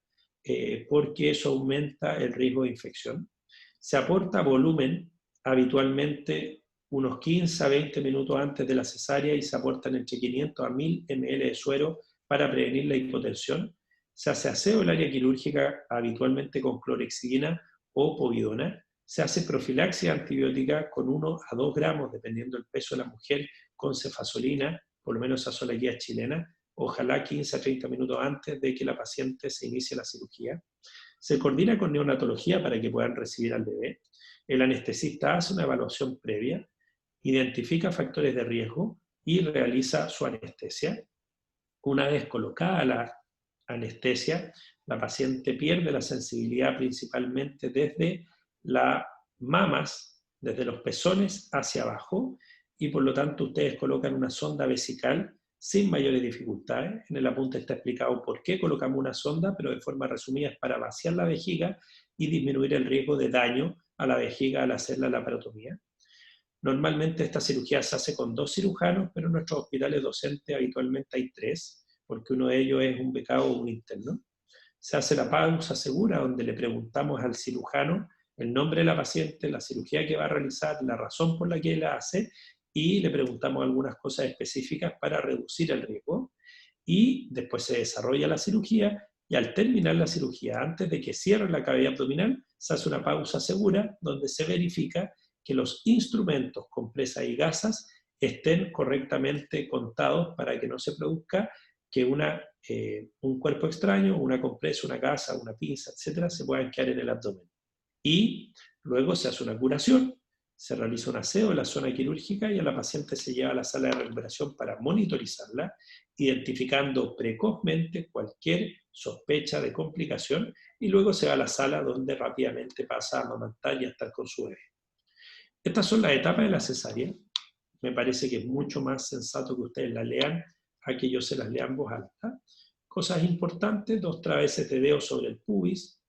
porque eso aumenta el riesgo de infección. Se aporta volumen habitualmente unos 15 a 20 minutos antes de la cesárea y se aportan entre 500 a 1000 ml de suero para prevenir la hipotensión. Se hace aseo del área quirúrgica habitualmente con clorhexidina o povidona. Se hace profilaxia antibiótica con 1 a 2 gramos, dependiendo del peso de la mujer, con cefazolina, por lo menos esa son las guías chilenas, ojalá 15 a 30 minutos antes de que la paciente se inicie la cirugía. Se coordina con neonatología para que puedan recibir al bebé. El anestesista hace una evaluación previa, identifica factores de riesgo y realiza su anestesia. Una vez colocada la anestesia, la paciente pierde la sensibilidad principalmente desde las mamas, desde los pezones hacia abajo, y por lo tanto ustedes colocan una sonda vesical sin mayores dificultades. En el apunte está explicado por qué colocamos una sonda, pero de forma resumida es para vaciar la vejiga y disminuir el riesgo de daño a la vejiga al hacer la laparotomía. Normalmente esta cirugía se hace con 2 cirujanos, pero en nuestros hospitales docentes habitualmente hay 3, porque uno de ellos es un becado o un interno. Se hace la pausa segura, donde le preguntamos al cirujano el nombre de la paciente, la cirugía que va a realizar, la razón por la que la hace, y le preguntamos algunas cosas específicas para reducir el riesgo. Y después se desarrolla la cirugía, y al terminar la cirugía, antes de que cierre la cavidad abdominal, se hace una pausa segura, donde se verifica que los instrumentos, compresas y gasas estén correctamente contados para que no se produzca que un cuerpo extraño, una compresa, una gasa, una pinza, etcétera, se puedan quedar en el abdomen. Y luego se hace una curación, se realiza un aseo de la zona quirúrgica y a la paciente se lleva a la sala de recuperación para monitorizarla, identificando precozmente cualquier sospecha de complicación, y luego se va a la sala donde rápidamente pasa a amamantar y a estar con su bebé. Estas son las etapas de la cesárea. Me parece que es mucho más sensato que ustedes las lean a que yo se las lea en voz alta. Cosas importantes: 2 traveses de dedo sobre el pubis.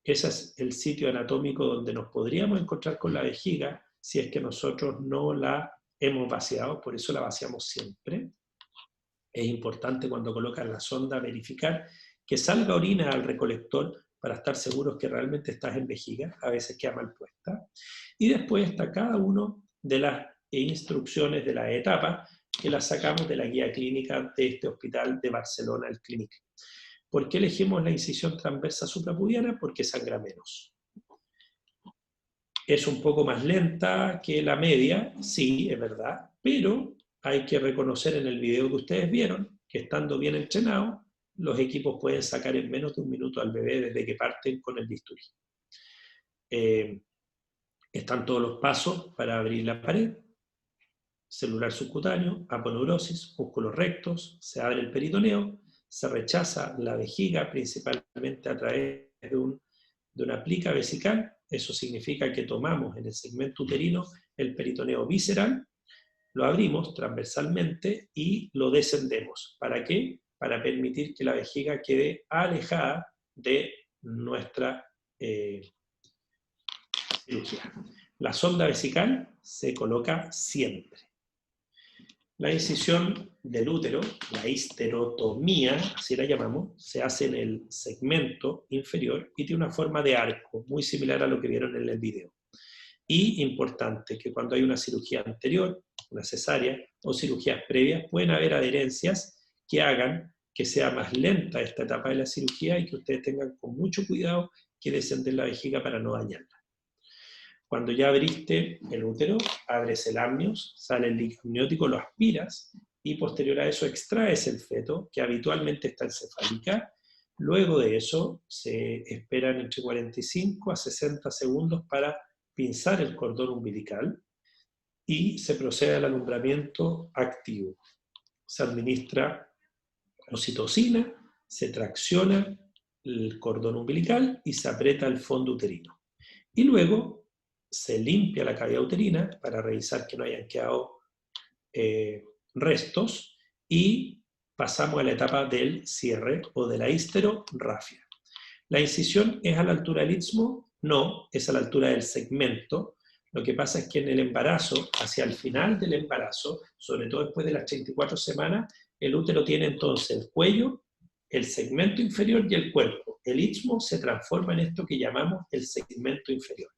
Ese es el sitio anatómico donde nos podríamos encontrar con la vejiga si es que nosotros no la hemos vaciado, por eso la vaciamos siempre. Es importante cuando colocan la sonda verificar que salga orina al recolector para estar seguros que realmente estás en vejiga, a veces queda mal puesta. Y después está cada una de las instrucciones de la etapa que las sacamos de la guía clínica de este hospital de Barcelona, el Clínic. ¿Por qué elegimos la incisión transversa suprapubiana? Porque sangra menos. Es un poco más lenta que la media, sí, es verdad, pero hay que reconocer en el video que ustedes vieron que estando bien entrenados, los equipos pueden sacar en menos de 1 minuto al bebé desde que parten con el bisturí. Están todos los pasos para abrir la pared: celular subcutáneo, aponeurosis, músculos rectos, se abre el peritoneo, se rechaza la vejiga principalmente a través de una plica vesical. Eso significa que tomamos en el segmento uterino el peritoneo visceral, lo abrimos transversalmente y lo descendemos. ¿Para qué? Para permitir que la vejiga quede alejada de nuestra cirugía. La sonda vesical se coloca siempre. La incisión del útero, la histerotomía, así la llamamos, se hace en el segmento inferior y tiene una forma de arco, muy similar a lo que vieron en el video. Y importante, que cuando hay una cirugía anterior, una cesárea o cirugías previas, pueden haber adherencias que hagan que sea más lenta esta etapa de la cirugía y que ustedes tengan con mucho cuidado que descender la vejiga para no dañarla. Cuando ya abriste el útero, abres el amnios, sale el líquido amniótico, lo aspiras y posterior a eso extraes el feto, que habitualmente está encefálica. Luego de eso se esperan entre 45 a 60 segundos para pinzar el cordón umbilical. y se procede al alumbramiento activo. Se administra oxitocina, se tracciona el cordón umbilical y se aprieta el fondo uterino. Y luego se limpia la cavidad uterina para revisar que no hayan quedado restos y pasamos a la etapa del cierre o de la histerorrafia. ¿La incisión es a la altura del istmo? No, es a la altura del segmento. Lo que pasa es que en el embarazo, hacia el final del embarazo, sobre todo después de las 34 semanas, el útero tiene entonces el cuello, el segmento inferior y el cuerpo. El istmo se transforma en esto que llamamos el segmento inferior.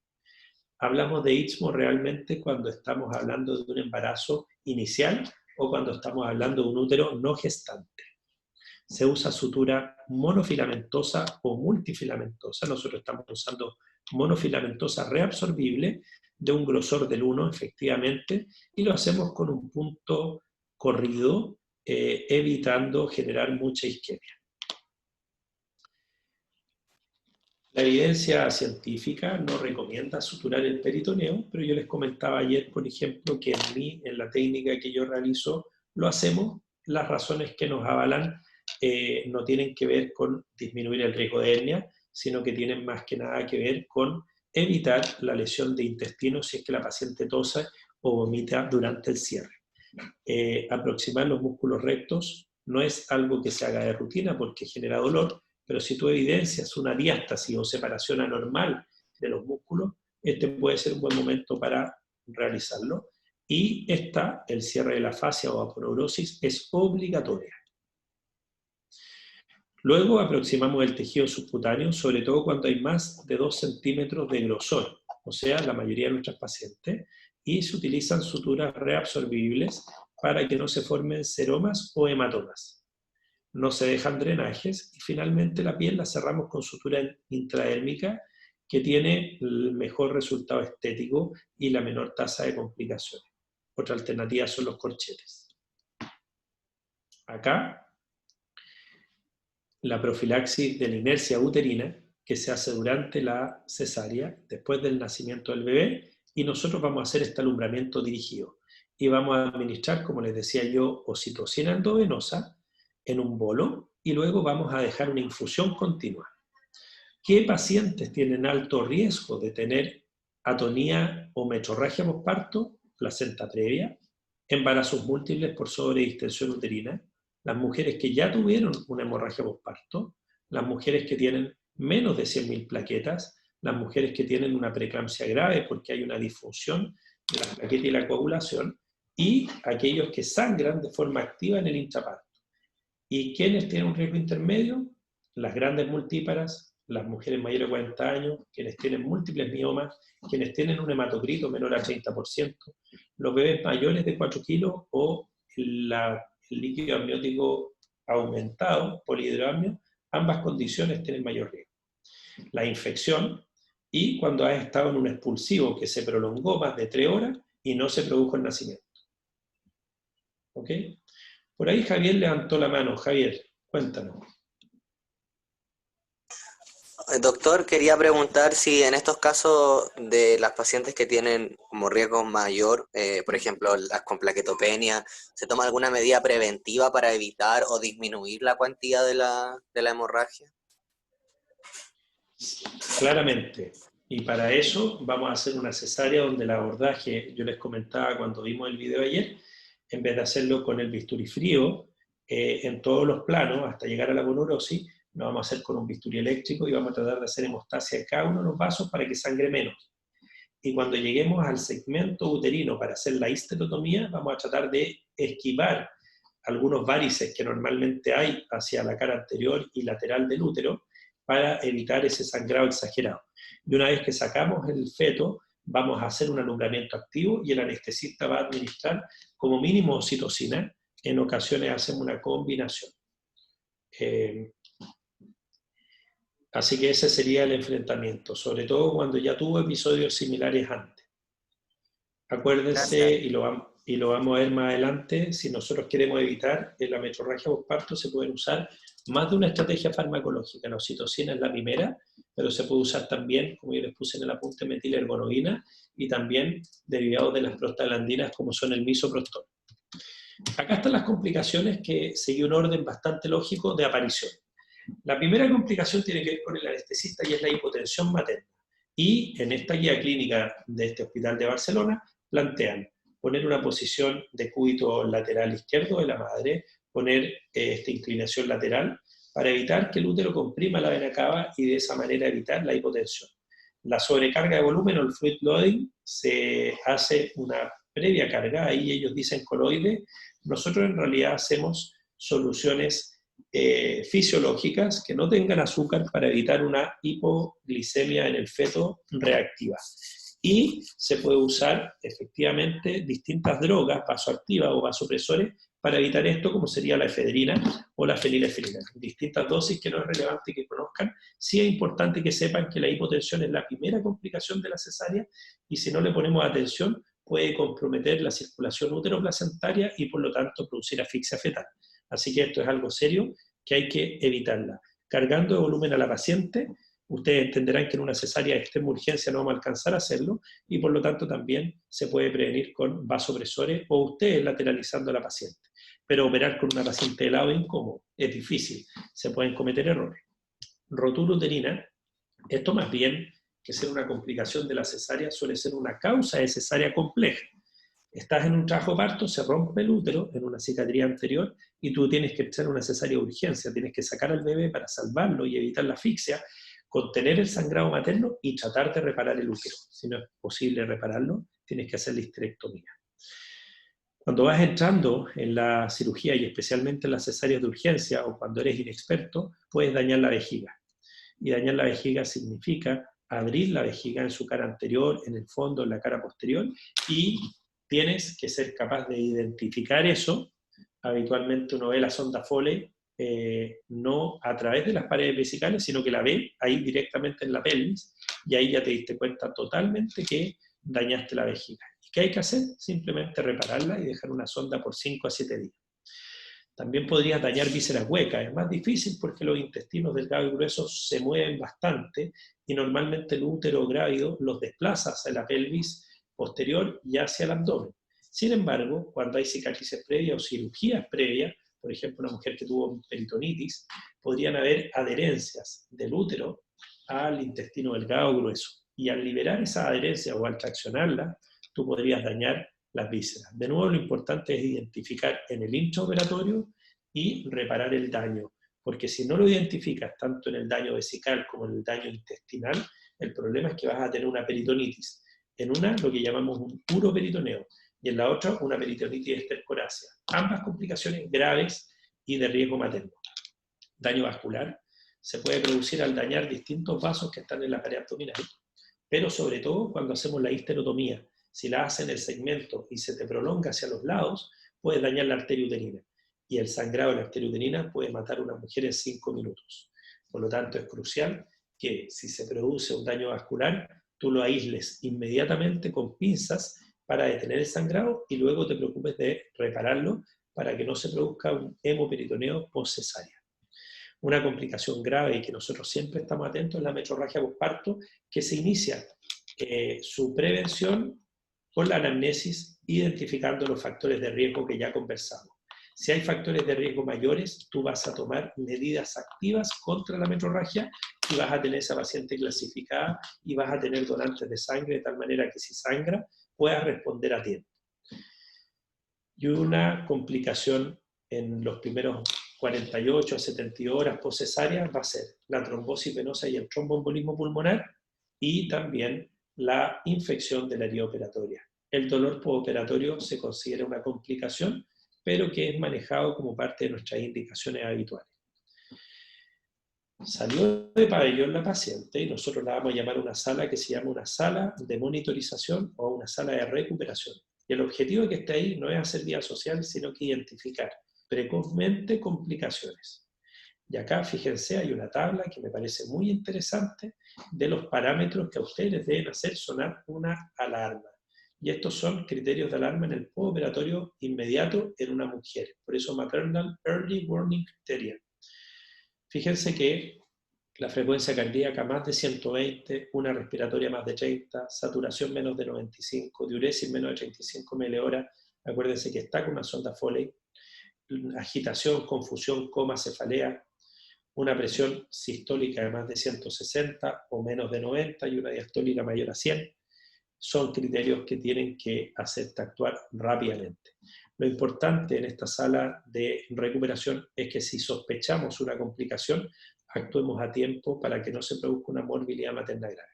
Hablamos de istmo realmente cuando estamos hablando de un embarazo inicial o cuando estamos hablando de un útero no gestante. Se usa sutura monofilamentosa o multifilamentosa. Nosotros estamos usando monofilamentosa reabsorbible de un grosor del 1, efectivamente, y lo hacemos con un punto corrido, evitando generar mucha isquemia. La evidencia científica no recomienda suturar el peritoneo, pero yo les comentaba ayer, por ejemplo, que en la técnica que yo realizo, lo hacemos. Las razones que nos avalan no tienen que ver con disminuir el riesgo de hernia, sino que tienen más que nada que ver con evitar la lesión de intestino si es que la paciente tose o vomita durante el cierre. Aproximar los músculos rectos no es algo que se haga de rutina porque genera dolor, pero si tú evidencias una diástasis o separación anormal de los músculos, este puede ser un buen momento para realizarlo. Y el cierre de la fascia o aponeurosis es obligatoria. Luego aproximamos el tejido subcutáneo, sobre todo cuando hay más de 2 centímetros de grosor, o sea, la mayoría de nuestras pacientes, y se utilizan suturas reabsorbibles para que no se formen seromas o hematomas. No se dejan drenajes y finalmente la piel la cerramos con sutura intradérmica que tiene el mejor resultado estético y la menor tasa de complicaciones. Otra alternativa son los corchetes. Acá, la profilaxis de la inercia uterina que se hace durante la cesárea, después del nacimiento del bebé, y nosotros vamos a hacer este alumbramiento dirigido. Y vamos a administrar, como les decía yo, oxitocina endovenosa en un bolo, y luego vamos a dejar una infusión continua. ¿Qué pacientes tienen alto riesgo de tener atonía o metrorragia posparto? Placenta previa, embarazos múltiples por sobredistensión uterina, las mujeres que ya tuvieron una hemorragia posparto, las mujeres que tienen menos de 100.000 plaquetas, las mujeres que tienen una preeclampsia grave porque hay una disfunción de la plaqueta y la coagulación, y aquellos que sangran de forma activa en el intraparto. ¿Y quiénes tienen un riesgo intermedio? Las grandes multíparas, las mujeres mayores de 40 años, quienes tienen múltiples miomas, quienes tienen un hematocrito menor al 30%, los bebés mayores de 4 kilos o el líquido amniótico aumentado, polihidroamnio, ambas condiciones tienen mayor riesgo. La infección y cuando has estado en un expulsivo que se prolongó más de 3 horas y no se produjo el nacimiento. ¿Ok? Por ahí Javier levantó la mano. Javier, cuéntanos. Doctor, quería preguntar si en estos casos de las pacientes que tienen como riesgo mayor, por ejemplo, las con plaquetopenia, ¿se toma alguna medida preventiva para evitar o disminuir la cuantía de la hemorragia? Claramente. Y para eso vamos a hacer una cesárea donde el abordaje, yo les comentaba cuando vimos el video ayer, en vez de hacerlo con el bisturí frío, en todos los planos, hasta llegar a la aponeurosis, lo vamos a hacer con un bisturí eléctrico y vamos a tratar de hacer hemostasia de cada uno de los vasos para que sangre menos. Y cuando lleguemos al segmento uterino para hacer la histerotomía, vamos a tratar de esquivar algunos várices que normalmente hay hacia la cara anterior y lateral del útero para evitar ese sangrado exagerado. Y una vez que sacamos el feto, vamos a hacer un alumbramiento activo y el anestesista va a administrar como mínimo oxitocina. En ocasiones hacemos una combinación. Así que ese sería el enfrentamiento, sobre todo cuando ya tuvo episodios similares antes. Acuérdense, y lo vamos a ver más adelante, si nosotros queremos evitar la metrorragia posparto, se pueden usar más de una estrategia farmacológica. La oxitocina es la primera, pero se puede usar también, como yo les puse en el apunte, metilergonovina y también derivados de las prostaglandinas como son el misoprostol. Acá están las complicaciones que seguí un orden bastante lógico de aparición. La primera complicación tiene que ver con el anestesista y es la hipotensión materna. Y en esta guía clínica de este hospital de Barcelona plantean poner una posición de cúbito lateral izquierdo de la madre, poner esta inclinación lateral para evitar que el útero comprima la vena cava y de esa manera evitar la hipotensión. La sobrecarga de volumen o el fluid loading se hace una previa carga, ahí ellos dicen coloide. Nosotros en realidad hacemos soluciones fisiológicas que no tengan azúcar para evitar una hipoglicemia en el feto reactiva. Y se puede usar efectivamente distintas drogas vasoactivas o vasopresores para evitar esto, como sería la efedrina o la fenilefrina. Distintas dosis que no es relevante que conozcan. Sí es importante que sepan que la hipotensión es la primera complicación de la cesárea y si no le ponemos atención puede comprometer la circulación útero-placentaria y por lo tanto producir asfixia fetal. Así que esto es algo serio que hay que evitarla. Cargando de volumen a la paciente, ustedes entenderán que en una cesárea de extrema urgencia no vamos a alcanzar a hacerlo y por lo tanto también se puede prevenir con vasopresores o ustedes lateralizando a la paciente. Pero operar con una paciente de lado es incómodo, es difícil, se pueden cometer errores. Rotura uterina, esto más bien que ser una complicación de la cesárea suele ser una causa de cesárea compleja. Estás en un trabajo parto, se rompe el útero en una cicatriz anterior y tú tienes que hacer una cesárea de urgencia, tienes que sacar al bebé para salvarlo y evitar la asfixia, contener el sangrado materno y tratar de reparar el útero. Si no es posible repararlo, tienes que hacer la histerectomía. Cuando vas entrando en la cirugía y especialmente en las cesáreas de urgencia o cuando eres inexperto, puedes dañar la vejiga. Y dañar la vejiga significa abrir la vejiga en su cara anterior, en el fondo, en la cara posterior, y tienes que ser capaz de identificar eso. Habitualmente uno ve la sonda Foley no a través de las paredes vesicales, sino que la ve ahí directamente en la pelvis, y ahí ya te diste cuenta totalmente que dañaste la vejiga. ¿Y qué hay que hacer? Simplemente repararla y dejar una sonda por 5 a 7 días. También podrías dañar vísceras huecas. Es más difícil porque los intestinos delgados y gruesos se mueven bastante y normalmente el útero grávido los desplaza hacia la pelvis posterior y hacia el abdomen. Sin embargo, cuando hay cicatrices previas o cirugías previas, por ejemplo, una mujer que tuvo peritonitis, podrían haber adherencias del útero al intestino delgado o grueso. Y al liberar esa adherencia o al traccionarla, tú podrías dañar las vísceras. De nuevo, lo importante es identificar en el intraoperatorio y reparar el daño, porque si no lo identificas tanto en el daño vesical como en el daño intestinal, el problema es que vas a tener una peritonitis. En una, lo que llamamos un uroperitoneo, y en la otra, una peritonitis estercorácea. Ambas complicaciones graves y de riesgo materno. Daño vascular se puede producir al dañar distintos vasos que están en la pared abdominal, pero sobre todo cuando hacemos la histerotomía. Si la haces en el segmento y se te prolonga hacia los lados, puedes dañar la arteria uterina. Y el sangrado de la arteria uterina puede matar a una mujer en 5 minutos. Por lo tanto, es crucial que si se produce un daño vascular, tú lo aísles inmediatamente con pinzas para detener el sangrado y luego te preocupes de repararlo para que no se produzca un hemoperitoneo postcesárea. Una complicación grave y que nosotros siempre estamos atentos es la metrorragia postparto, que se inicia su prevención con la anamnesis, identificando los factores de riesgo que ya conversamos. Si hay factores de riesgo mayores, tú vas a tomar medidas activas contra la metrorragia y vas a tener esa paciente clasificada y vas a tener donantes de sangre de tal manera que si sangra, puedas responder a tiempo. Y una complicación en los primeros 48 a 72 horas postcesáreas va a ser la trombosis venosa y el tromboembolismo pulmonar y también la infección de la herida operatoria. El dolor postoperatorio se considera una complicación, pero que es manejado como parte de nuestras indicaciones habituales. Salió de pabellón la paciente y nosotros la vamos a llamar una sala que se llama una sala de monitorización o una sala de recuperación. Y el objetivo de que esté ahí no es hacer vía social, sino que identificar precozmente complicaciones. Y acá, fíjense, hay una tabla que me parece muy interesante de los parámetros que a ustedes les deben hacer sonar una alarma. Y estos son criterios de alarma en el postoperatorio inmediato en una mujer. Por eso Maternal Early Warning Criteria. Fíjense que la frecuencia cardíaca más de 120, una respiratoria más de 30, saturación menos de 95, diuresis menos de 35 ml. Acuérdense que está con una sonda Foley, agitación, confusión, coma, cefalea, una presión sistólica de más de 160 o menos de 90 y una diastólica mayor a 100, son criterios que tienen que hacerte actuar rápidamente. Lo importante en esta sala de recuperación es que si sospechamos una complicación, actuemos a tiempo para que no se produzca una morbilidad materna grave.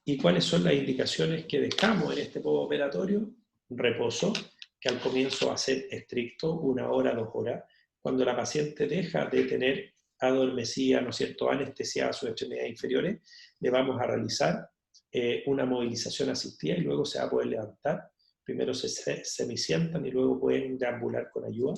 ¿Y cuáles son las indicaciones que dejamos en este postoperatorio? Reposo, que al comienzo va a ser estricto, 1 hora, 2 horas. Cuando la paciente deja de tener adormecida, ¿no es cierto?, anestesiada sus extremidades inferiores, le vamos a realizar una movilización asistida y luego se va a poder levantar. Primero se semisientan y luego pueden deambular con ayuda.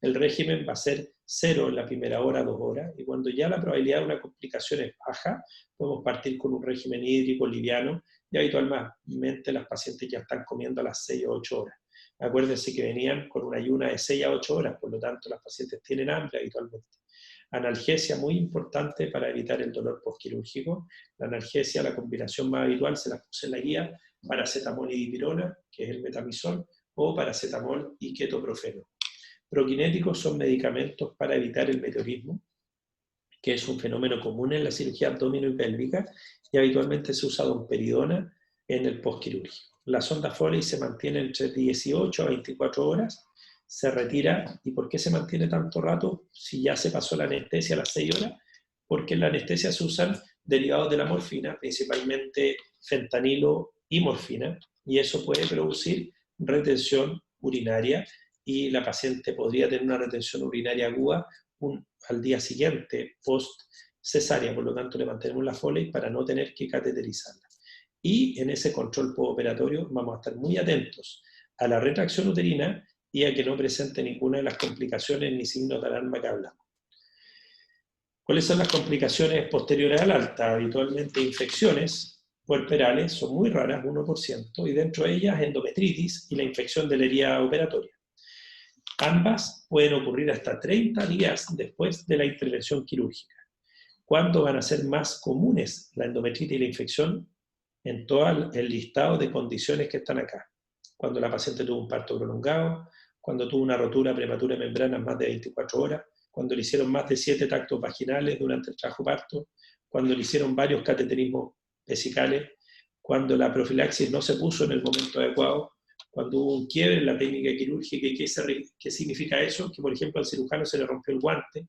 El régimen va a ser 0 en la primera hora, 2 horas, y cuando ya la probabilidad de una complicación es baja, podemos partir con un régimen hídrico liviano, y habitualmente las pacientes ya están comiendo a las 6 o 8 horas. Acuérdense que venían con una ayuna de 6 a 8 horas, por lo tanto las pacientes tienen hambre habitualmente. Analgesia muy importante para evitar el dolor postquirúrgico. La analgesia, la combinación más habitual, se las puse en la guía: paracetamol y dipirona, que es el metamizol, o paracetamol y ketoprofeno. Prokinéticos son medicamentos para evitar el meteorismo, que es un fenómeno común en la cirugía abdominal y pélvica, y habitualmente se usa domperidona en el postquirúrgico. La sonda Foley se mantiene entre 18 a 24 horas, se retira. ¿Y por qué se mantiene tanto rato si ya se pasó la anestesia a las 6 horas? Porque en la anestesia se usan derivados de la morfina, principalmente fentanilo y morfina, y eso puede producir retención urinaria, y la paciente podría tener una retención urinaria aguda al día siguiente, post cesárea. Por lo tanto, le mantenemos la Foley para no tener que cateterizarla. Y en ese control postoperatorio vamos a estar muy atentos a la retracción uterina y a que no presente ninguna de las complicaciones ni signos de alarma que hablamos. ¿Cuáles son las complicaciones posteriores al alta? Habitualmente infecciones puerperales, son muy raras, 1%, y dentro de ellas endometritis y la infección de la herida operatoria. Ambas pueden ocurrir hasta 30 días después de la intervención quirúrgica. ¿Cuándo van a ser más comunes la endometritis y la infección? En todo el listado de condiciones que están acá. Cuando la paciente tuvo un parto prolongado, cuando tuvo una rotura prematura de membranas más de 24 horas, cuando le hicieron más de 7 tactos vaginales durante el trabajo parto, cuando le hicieron varios cateterismos vesicales, cuando la profilaxis no se puso en el momento adecuado, cuando hubo un quiebre en la técnica quirúrgica. ¿Y qué significa eso? Que, por ejemplo, al cirujano se le rompió el guante,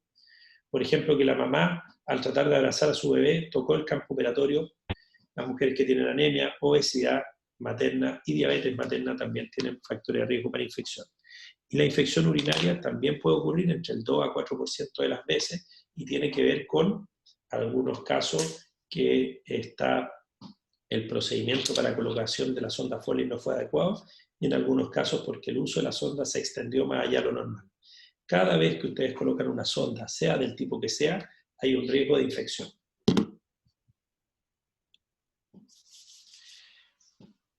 por ejemplo, que la mamá, al tratar de abrazar a su bebé, tocó el campo operatorio. Las mujeres que tienen anemia, obesidad materna y diabetes materna también tienen factores de riesgo para infección. Y la infección urinaria también puede ocurrir entre el 2 a 4% de las veces, y tiene que ver con algunos casos que el procedimiento para colocación de la sonda Foley no fue adecuado, y en algunos casos porque el uso de la sonda se extendió más allá de lo normal. Cada vez que ustedes colocan una sonda, sea del tipo que sea, hay un riesgo de infección.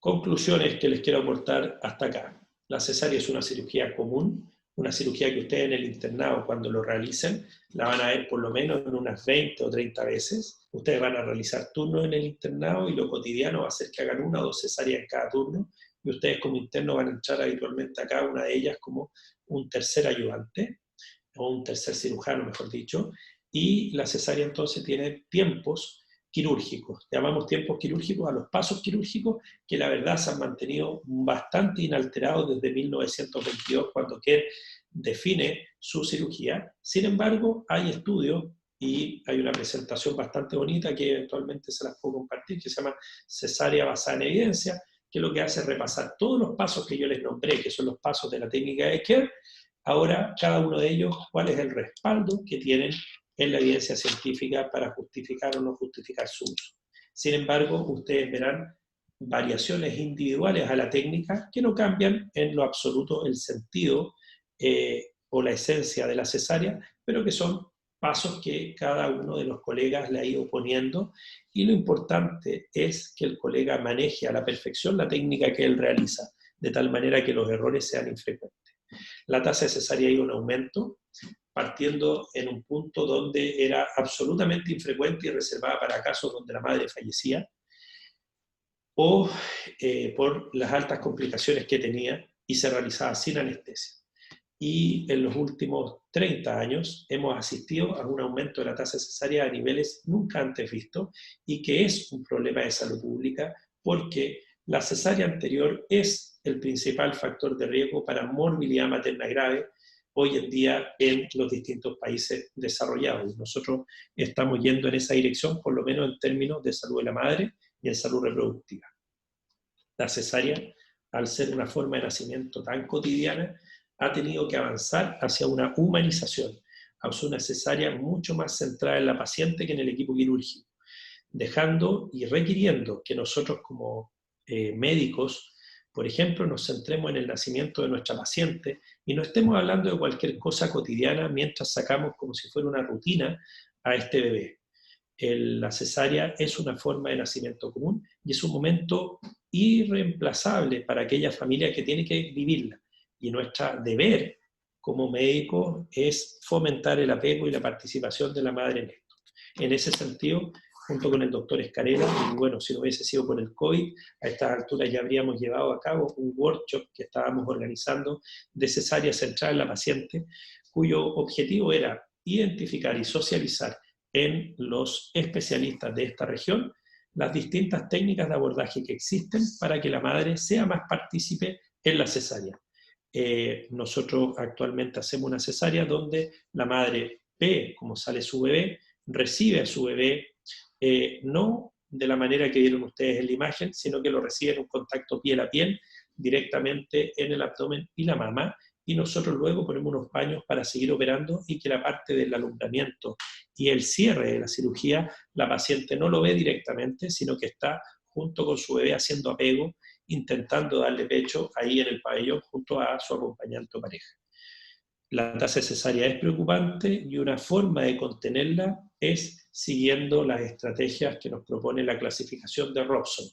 Conclusiones que les quiero aportar hasta acá. La cesárea es una cirugía común, una cirugía que ustedes en el internado, cuando lo realicen, la van a ver por lo menos en unas 20 o 30 veces. Ustedes van a realizar turnos en el internado, y lo cotidiano va a ser que hagan 1 o 2 cesáreas en cada turno, y ustedes como internos van a entrar habitualmente a cada una de ellas como un tercer ayudante, o un tercer cirujano, mejor dicho, y la cesárea entonces tiene tiempos quirúrgicos. Llamamos tiempos quirúrgicos a los pasos quirúrgicos, que la verdad se han mantenido bastante inalterados desde 1922, cuando Kerr define su cirugía. Sin embargo, hay estudios y hay una presentación bastante bonita que eventualmente se las puedo compartir, que se llama Cesárea basada en evidencia, que lo que hace es repasar todos los pasos que yo les nombré, que son los pasos de la técnica de Kerr. Ahora, cada uno de ellos, cuál es el respaldo que tienen en la evidencia científica para justificar o no justificar su uso. Sin embargo, ustedes verán variaciones individuales a la técnica que no cambian en lo absoluto el sentido o la esencia de la cesárea, pero que son pasos que cada uno de los colegas le ha ido poniendo, y lo importante es que el colega maneje a la perfección la técnica que él realiza, de tal manera que los errores sean infrecuentes. La tasa de cesárea ha ido en aumento. partiendo en un punto donde era absolutamente infrecuente y reservada para casos donde la madre fallecía, o por las altas complicaciones que tenía y se realizaba sin anestesia. Y en los últimos 30 años hemos asistido a un aumento de la tasa cesárea a niveles nunca antes vistos y que es un problema de salud pública porque la cesárea anterior es el principal factor de riesgo para morbilidad materna grave hoy en día en los distintos países desarrollados. Nosotros estamos yendo en esa dirección, por lo menos en términos de salud de la madre y en salud reproductiva. La cesárea, al ser una forma de nacimiento tan cotidiana, ha tenido que avanzar hacia una humanización, hacia una cesárea mucho más centrada en la paciente que en el equipo quirúrgico, dejando y requiriendo que nosotros como médicos, por ejemplo, nos centremos en el nacimiento de nuestra paciente y no estemos hablando de cualquier cosa cotidiana mientras sacamos como si fuera una rutina a este bebé. La cesárea es una forma de nacimiento común y es un momento irreemplazable para aquella familia que tiene que vivirla. Y nuestro deber como médicos es fomentar el apego y la participación de la madre en esto. En ese sentido, junto con el doctor Escarela, y bueno, si no hubiese sido por el COVID, a estas alturas ya habríamos llevado a cabo un workshop que estábamos organizando de cesárea central en la paciente, cuyo objetivo era identificar y socializar en los especialistas de esta región las distintas técnicas de abordaje que existen para que la madre sea más partícipe en la cesárea. Nosotros actualmente hacemos una cesárea donde la madre ve cómo sale su bebé, recibe a su bebé, no de la manera que vieron ustedes en la imagen, sino que lo recibe en un contacto piel a piel, directamente en el abdomen y la mama, y nosotros luego ponemos unos paños para seguir operando y que la parte del alumbramiento y el cierre de la cirugía, la paciente no lo ve directamente, sino que está junto con su bebé haciendo apego, intentando darle pecho ahí en el pabellón junto a su acompañante o pareja. La tasa cesárea es preocupante y una forma de contenerla es siguiendo las estrategias que nos propone la clasificación de Robson.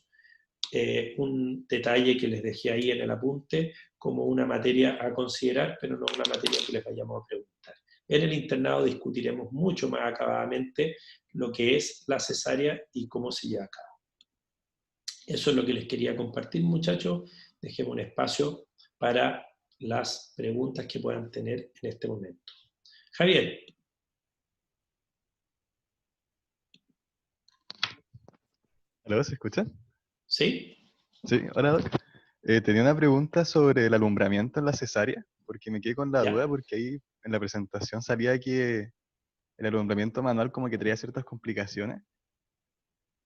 Un detalle que les dejé ahí en el apunte como una materia a considerar, pero no una materia que les vayamos a preguntar. En el internado discutiremos mucho más acabadamente lo que es la cesárea y cómo se lleva a cabo. Eso es lo que les quería compartir, muchachos. Dejemos un espacio para las preguntas que puedan tener en este momento. Javier. ¿Aló? ¿Se escucha? ¿Sí? Sí, hola, Doc. Tenía una pregunta sobre el alumbramiento en la cesárea, porque me quedé con la duda, porque ahí en la presentación salía que el alumbramiento manual como que traía ciertas complicaciones.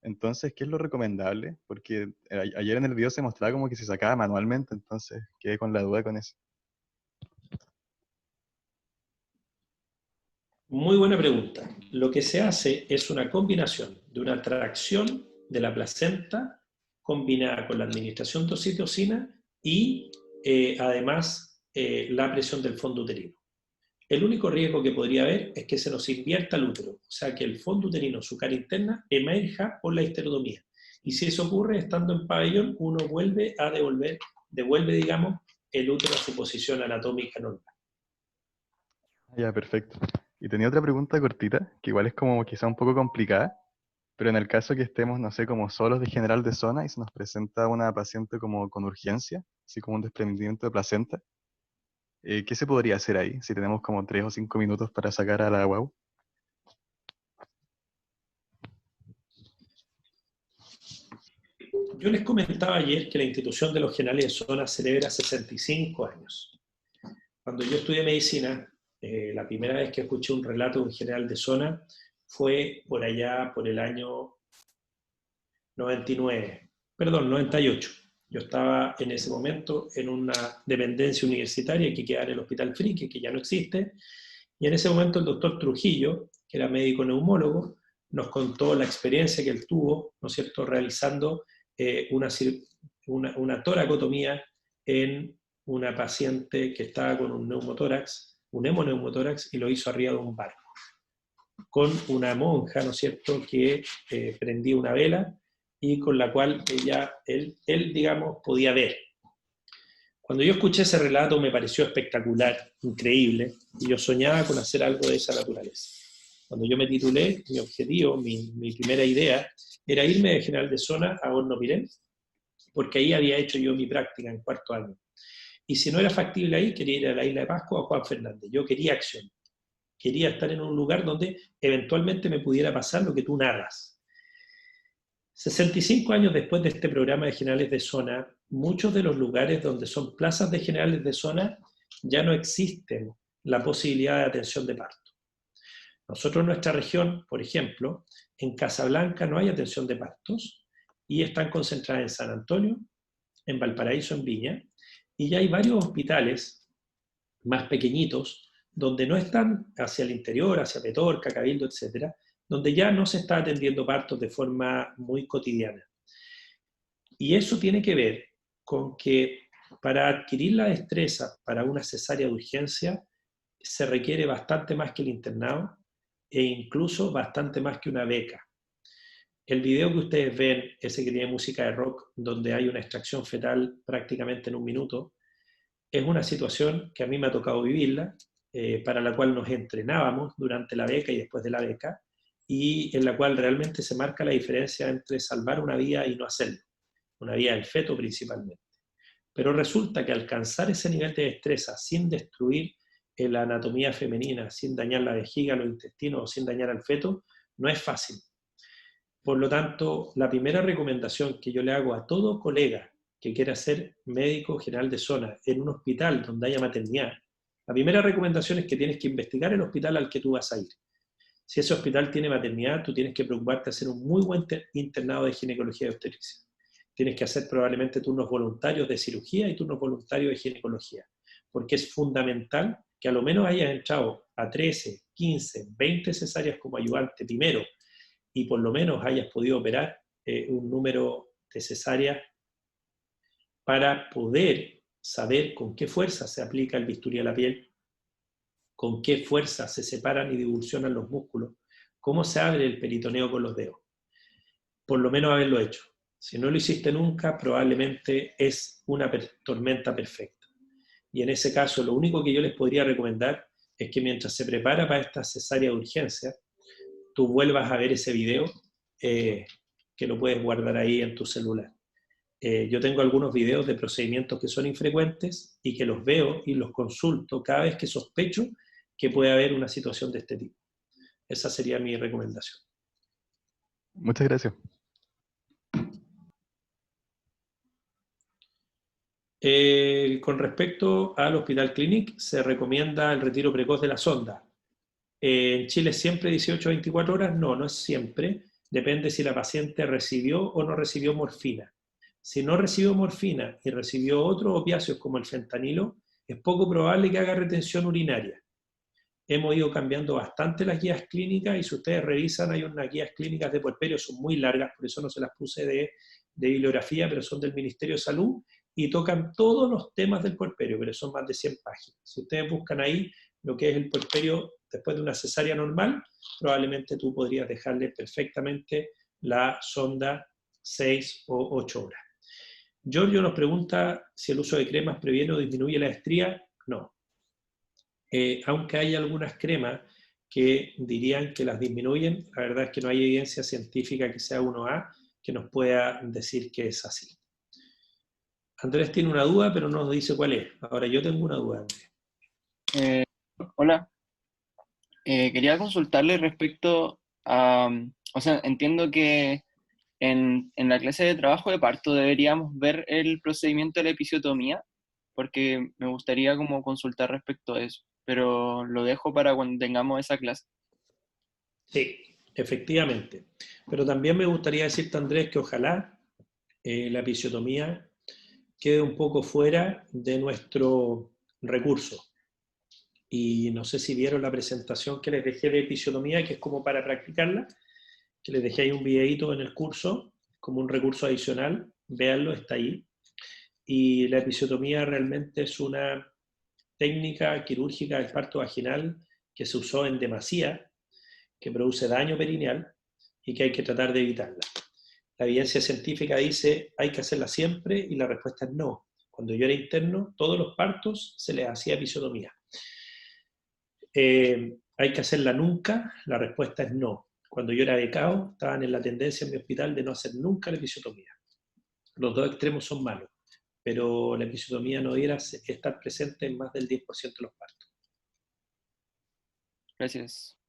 Entonces, ¿qué es lo recomendable? Porque ayer en el video se mostraba como que se sacaba manualmente, entonces quedé con la duda con eso. Muy buena pregunta. Lo que se hace es una combinación de una tracción de la placenta combinada con la administración de oxitocina y además la presión del fondo uterino. El único riesgo que podría haber es que se nos invierta el útero, o sea que el fondo uterino, su cara interna, emerja por la histerotomía. Y si eso ocurre estando en pabellón, uno vuelve a devuelve, digamos, el útero a su posición anatómica normal. Ya, perfecto. Y tenía otra pregunta cortita, que igual es como quizá un poco complicada, pero en el caso que estemos, no sé, como solos de general de zona y se nos presenta una paciente como con urgencia, así como un desprendimiento de placenta, ¿qué se podría hacer ahí? Si tenemos como 3 o 5 minutos para sacar a la guagua. Yo les comentaba ayer que la institución de los generales de zona celebra 65 años. Cuando yo estudié medicina, la primera vez que escuché un relato de un general de zona fue por allá por el año 98. Yo estaba en ese momento en una dependencia universitaria que quedaba en el Hospital Frique, que ya no existe, y en ese momento el doctor Trujillo, que era médico neumólogo, nos contó la experiencia que él tuvo, ¿no es cierto?, realizando una toracotomía en una paciente que estaba con un neumotórax, un hemoneumotórax, y lo hizo arriba de un barco, con una monja, ¿no es cierto?, que prendía una vela y con la cual él, digamos, podía ver. Cuando yo escuché ese relato me pareció espectacular, increíble, y yo soñaba con hacer algo de esa naturaleza. Cuando yo me titulé, mi objetivo, mi primera idea, era irme de general de zona a Hornopirén, porque ahí había hecho yo mi práctica en cuarto año. Y si no era factible ahí, quería ir a la Isla de Pascua o a Juan Fernández. Yo quería acción. Quería estar en un lugar donde eventualmente me pudiera pasar lo que tú narras. 65 años después de este programa de generales de zona, muchos de los lugares donde son plazas de generales de zona ya no existen la posibilidad de atención de parto. Nosotros en nuestra región, por ejemplo, en Casablanca no hay atención de partos y están concentradas en San Antonio, en Valparaíso, en Viña, y ya hay varios hospitales más pequeñitos donde no están hacia el interior, hacia Petorca, Cabildo, etcétera, donde ya no se está atendiendo partos de forma muy cotidiana. Y eso tiene que ver con que para adquirir la destreza para una cesárea de urgencia se requiere bastante más que el internado e incluso bastante más que una beca. El video que ustedes ven, ese que tiene música de rock, donde hay una extracción fetal prácticamente en un minuto, es una situación que a mí me ha tocado vivirla, para la cual nos entrenábamos durante la beca y después de la beca, y en la cual realmente se marca la diferencia entre salvar una vida y no hacerlo, una vida del feto principalmente. Pero resulta que alcanzar ese nivel de destreza sin destruir la anatomía femenina, sin dañar la vejiga, los intestinos o sin dañar al feto, no es fácil. Por lo tanto, la primera recomendación que yo le hago a todo colega que quiera ser médico general de zona en un hospital donde haya maternidad, la primera recomendación es que tienes que investigar el hospital al que tú vas a ir. Si ese hospital tiene maternidad, tú tienes que preocuparte de hacer un muy buen internado de ginecología y obstetricia. Tienes que hacer probablemente turnos voluntarios de cirugía y turnos voluntarios de ginecología, porque es fundamental que a lo menos hayas entrado a 13, 15, 20 cesáreas como ayudante primero, y por lo menos hayas podido operar un número de cesáreas para poder saber con qué fuerza se aplica el bisturí a la piel, con qué fuerza se separan y divulsionan los músculos, cómo se abre el peritoneo con los dedos. Por lo menos haberlo hecho. Si no lo hiciste nunca, probablemente es una tormenta perfecta. Y en ese caso, lo único que yo les podría recomendar es que mientras se prepara para esta cesárea de urgencia, tú vuelvas a ver ese video, que lo puedes guardar ahí en tu celular. Yo tengo algunos videos de procedimientos que son infrecuentes y que los veo y los consulto cada vez que sospecho que puede haber una situación de este tipo. Esa sería mi recomendación. Muchas gracias. Con respecto al Hospital Clínic, se recomienda el retiro precoz de la sonda. ¿En Chile siempre 18 a 24 horas? No, no es siempre. Depende si la paciente recibió o no recibió morfina. Si no recibió morfina y recibió otros opiáceos como el fentanilo, es poco probable que haga retención urinaria. Hemos ido cambiando bastante las guías clínicas y si ustedes revisan, hay unas guías clínicas de puerperio, son muy largas, por eso no se las puse de bibliografía, pero son del Ministerio de Salud y tocan todos los temas del puerperio, pero son más de 100 páginas. Si ustedes buscan ahí lo que es el puerperio después de una cesárea normal, probablemente tú podrías dejarle perfectamente la sonda 6 o 8 horas. Giorgio nos pregunta si el uso de cremas previene o disminuye la estría. No. Aunque hay algunas cremas que dirían que las disminuyen, la verdad es que no hay evidencia científica que sea 1A que nos pueda decir que es así. Andrés tiene una duda, pero no nos dice cuál es. Ahora yo tengo una duda, Andrés. Hola. Quería consultarle respecto a, o sea, entiendo que en la clase de trabajo de parto deberíamos ver el procedimiento de la episiotomía, porque me gustaría como consultar respecto a eso, pero lo dejo para cuando tengamos esa clase. Sí, efectivamente. Pero también me gustaría decirte, Andrés, que ojalá la episiotomía quede un poco fuera de nuestro recurso. Y no sé si vieron la presentación que les dejé de episiotomía, que es como para practicarla, que les dejé ahí un videito en el curso, como un recurso adicional, véanlo, está ahí. Y la episiotomía realmente es una técnica quirúrgica del parto vaginal que se usó en demasía, que produce daño perineal y que hay que tratar de evitarla. La evidencia científica dice hay que hacerla siempre y la respuesta es no. Cuando yo era interno, todos los partos se les hacía episiotomía. ¿Hay que hacerla nunca? La respuesta es no. Cuando yo era becado, estaban en la tendencia en mi hospital de no hacer nunca la episiotomía. Los dos extremos son malos, pero la episiotomía no debiera estar presente en más del 10% de los partos. Gracias.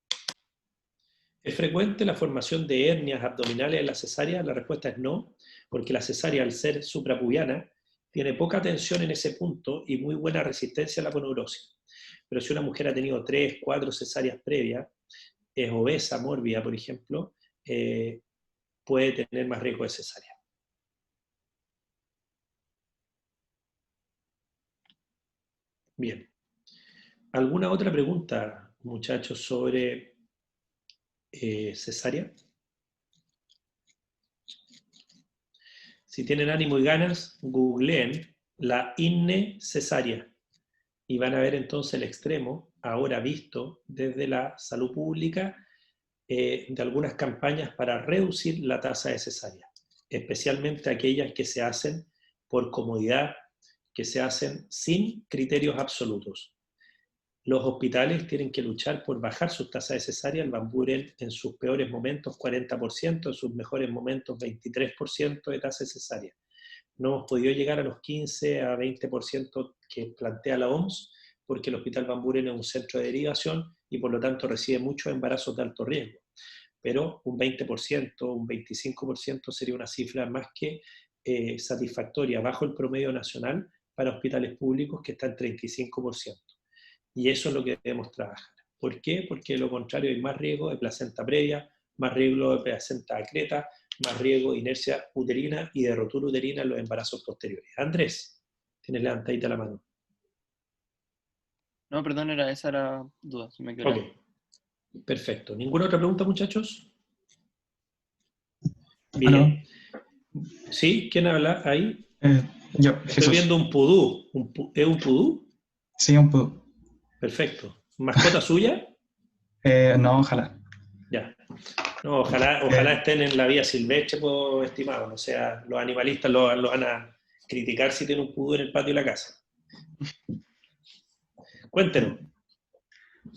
¿Es frecuente la formación de hernias abdominales en la cesárea? La respuesta es no, porque la cesárea, al ser suprapubiana, tiene poca tensión en ese punto y muy buena resistencia a la aponeurosis. Pero si una mujer ha tenido 3, 4 cesáreas previas, es obesa, mórbida, por ejemplo, puede tener más riesgo de cesárea. Bien. ¿Alguna otra pregunta, muchachos, sobre cesárea? Si tienen ánimo y ganas, googleen la INNE cesárea y van a ver entonces el extremo, ahora visto desde la salud pública, de algunas campañas para reducir la tasa de cesárea, especialmente aquellas que se hacen por comodidad, que se hacen sin criterios absolutos. Los hospitales tienen que luchar por bajar sus tasas de cesárea. El Van Buren en sus peores momentos 40%, en sus mejores momentos 23% de tasa de cesárea. No hemos podido llegar a los 15 a 20% que plantea la OMS, porque el Hospital Van Buren es un centro de derivación y por lo tanto recibe muchos embarazos de alto riesgo. Pero un 20%, un 25% sería una cifra más que satisfactoria, bajo el promedio nacional para hospitales públicos que está en 35%. Y eso es lo que debemos trabajar. ¿Por qué? Porque de lo contrario hay más riesgo de placenta previa, más riesgo de placenta acreta, más riesgo de inercia uterina y de rotura uterina en los embarazos posteriores. Andrés, tienes levantadita la mano. No, perdón, esa era la duda. Si me quedó. Ok, perfecto. ¿Ninguna otra pregunta, muchachos? Bien. ¿Aló? ¿Sí? ¿Quién habla ahí? Yo, Estoy Jesús. viendo un pudú. ¿Es un pudú? Sí, un pudú. Perfecto. ¿Mascota suya? No, ojalá. Ya. No, ojalá estén en la vía silvestre, pues, estimado. O sea, los animalistas lo van a criticar si tiene un pudú en el patio de la casa. Cuéntenos.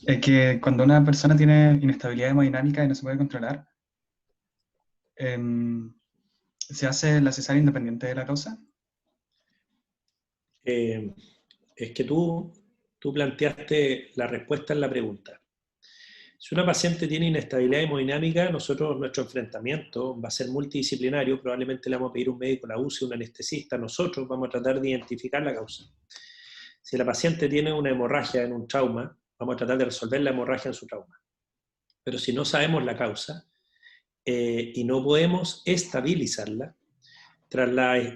Es que cuando una persona tiene inestabilidad hemodinámica y no se puede controlar, ¿se hace la cesárea independiente de la causa? Es que tú planteaste la respuesta en la pregunta. Si una paciente tiene inestabilidad hemodinámica, nuestro enfrentamiento va a ser multidisciplinario, probablemente le vamos a pedir un médico, la UCI, un anestesista, nosotros vamos a tratar de identificar la causa. Si la paciente tiene una hemorragia en un trauma, vamos a tratar de resolver la hemorragia en su trauma. Pero si no sabemos la causa y no podemos estabilizarla, tras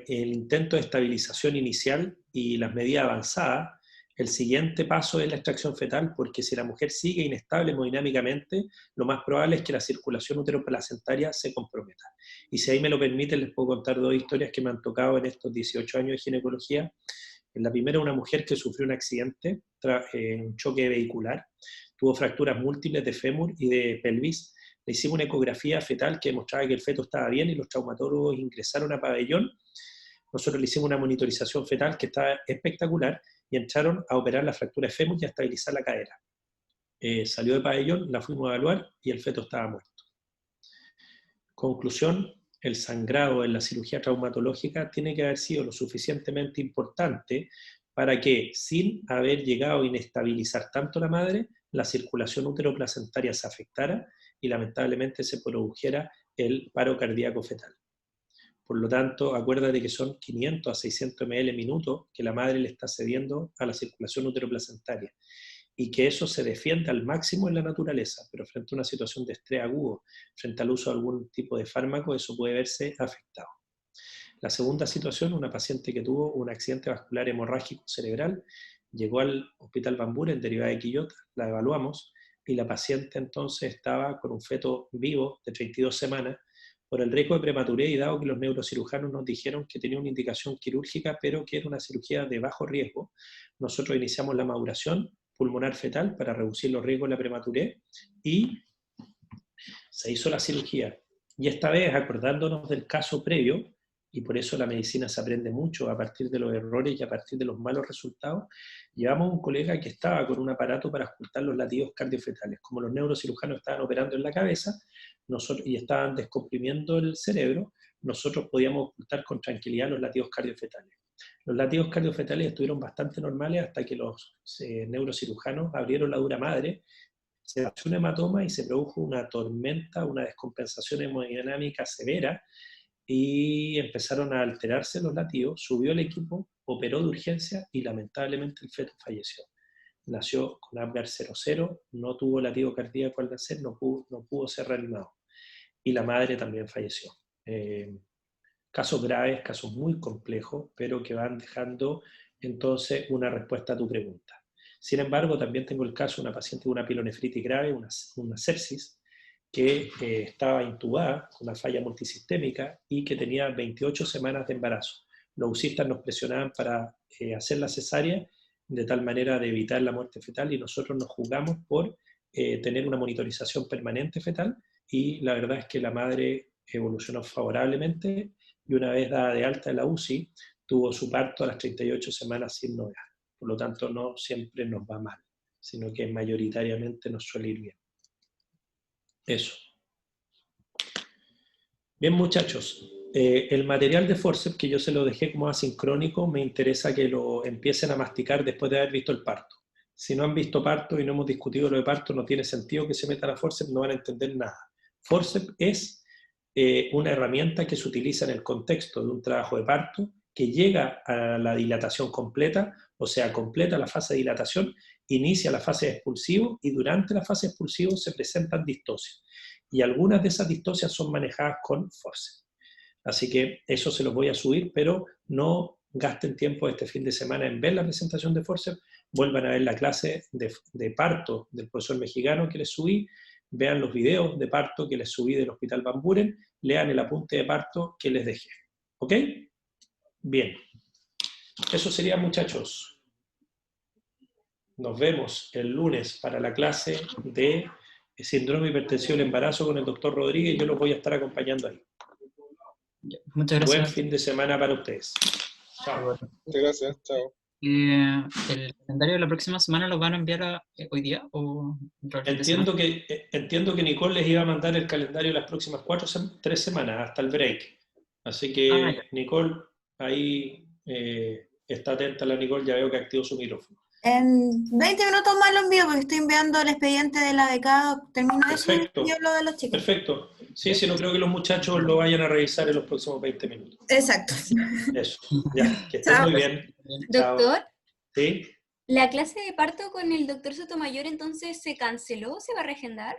el intento de estabilización inicial y las medidas avanzadas, el siguiente paso es la extracción fetal, porque si la mujer sigue inestable hemodinámicamente, lo más probable es que la circulación uteroplacentaria se comprometa. Y si ahí me lo permiten, les puedo contar 2 historias que me han tocado en estos 18 años de ginecología. En la primera, una mujer que sufrió un accidente, un choque vehicular, tuvo fracturas múltiples de fémur y de pelvis. Le hicimos una ecografía fetal que demostraba que el feto estaba bien y los traumatólogos ingresaron a pabellón. Nosotros le hicimos una monitorización fetal que estaba espectacular y entraron a operar la fractura de fémur y a estabilizar la cadera. Salió de pabellón, la fuimos a evaluar y el feto estaba muerto. Conclusión, el sangrado en la cirugía traumatológica tiene que haber sido lo suficientemente importante para que, sin haber llegado a inestabilizar tanto la madre, la circulación uteroplacentaria se afectara y lamentablemente se produjera el paro cardíaco fetal. Por lo tanto, acuérdate que son 500 a 600 ml minuto que la madre le está cediendo a la circulación uteroplacentaria y que eso se defiende al máximo en la naturaleza, pero frente a una situación de estrés agudo, frente al uso de algún tipo de fármaco, eso puede verse afectado. La segunda situación, una paciente que tuvo un accidente vascular hemorrágico cerebral, llegó al Hospital Van Buren, derivada de Quillota, la evaluamos, y la paciente entonces estaba con un feto vivo de 32 semanas, por el riesgo de prematurez y dado que los neurocirujanos nos dijeron que tenía una indicación quirúrgica, pero que era una cirugía de bajo riesgo, nosotros iniciamos la maduración pulmonar fetal para reducir los riesgos de la prematurez y se hizo la cirugía. Y esta vez, acordándonos del caso previo, y por eso la medicina se aprende mucho a partir de los errores y a partir de los malos resultados. Llevamos un colega que estaba con un aparato para ocultar los latidos cardiofetales. Como los neurocirujanos estaban operando en la cabeza y estaban descomprimiendo el cerebro, nosotros podíamos ocultar con tranquilidad los latidos cardiofetales. Los latidos cardiofetales estuvieron bastante normales hasta que los neurocirujanos abrieron la dura madre, se hace un hematoma y se produjo una tormenta, una descompensación hemodinámica severa, y empezaron a alterarse los latidos, subió el equipo, operó de urgencia y lamentablemente el feto falleció. Nació con Apgar 00, no tuvo latido cardíaco al nacer, no pudo ser reanimado. Y la madre también falleció. Casos graves, casos muy complejos, pero que van dejando entonces una respuesta a tu pregunta. Sin embargo, también tengo el caso de una paciente con una pielonefritis grave, una sepsis, que estaba intubada con una falla multisistémica y que tenía 28 semanas de embarazo. Los UCIstas nos presionaban para hacer la cesárea de tal manera de evitar la muerte fetal, y nosotros nos jugamos por tener una monitorización permanente fetal, y la verdad es que la madre evolucionó favorablemente y una vez dada de alta en la UCI tuvo su parto a las 38 semanas sin novedad. Por lo tanto, no siempre nos va mal, sino que mayoritariamente nos suele ir bien. Eso. Bien, muchachos, el material de forceps que yo se lo dejé como asincrónico, me interesa que lo empiecen a masticar después de haber visto el parto. Si no han visto parto y no hemos discutido lo de parto, no tiene sentido que se metan a forceps, no van a entender nada. Forceps es una herramienta que se utiliza en el contexto de un trabajo de parto que llega a la dilatación completa, o sea, completa la fase de dilatación, inicia la fase de expulsivo y durante la fase de expulsivo se presentan distocias. Y algunas de esas distocias son manejadas con forceps. Así que eso se los voy a subir, pero no gasten tiempo este fin de semana en ver la presentación de forceps, vuelvan a ver la clase de parto del profesor mexicano que les subí, vean los videos de parto que les subí del Hospital Van Buren, lean el apunte de parto que les dejé. ¿Ok? Bien. Eso sería, muchachos. Nos vemos el lunes para la clase de síndrome hipertensivo del embarazo con el doctor Rodríguez. Yo los voy a estar acompañando ahí. Muchas gracias. Buen fin de semana para ustedes. Chao. Muchas gracias, chao. ¿El calendario de la próxima semana lo van a enviar hoy día? O entiendo que Nicole les iba a mandar el calendario las próximas 3 semanas, hasta el break. Así que, Nicole, ahí está atenta la Nicole, ya veo que activó su micrófono. En 20 minutos más lo envío, porque estoy enviando el expediente de la becada, termino eso y envío lo de los chicos. Perfecto. Sí, no creo que los muchachos lo vayan a revisar en los próximos 20 minutos. Exacto. Eso, ya, que estén muy bien. Doctor, ¿Sí? ¿la clase de parto con el doctor Sotomayor entonces se canceló o se va a reagendar?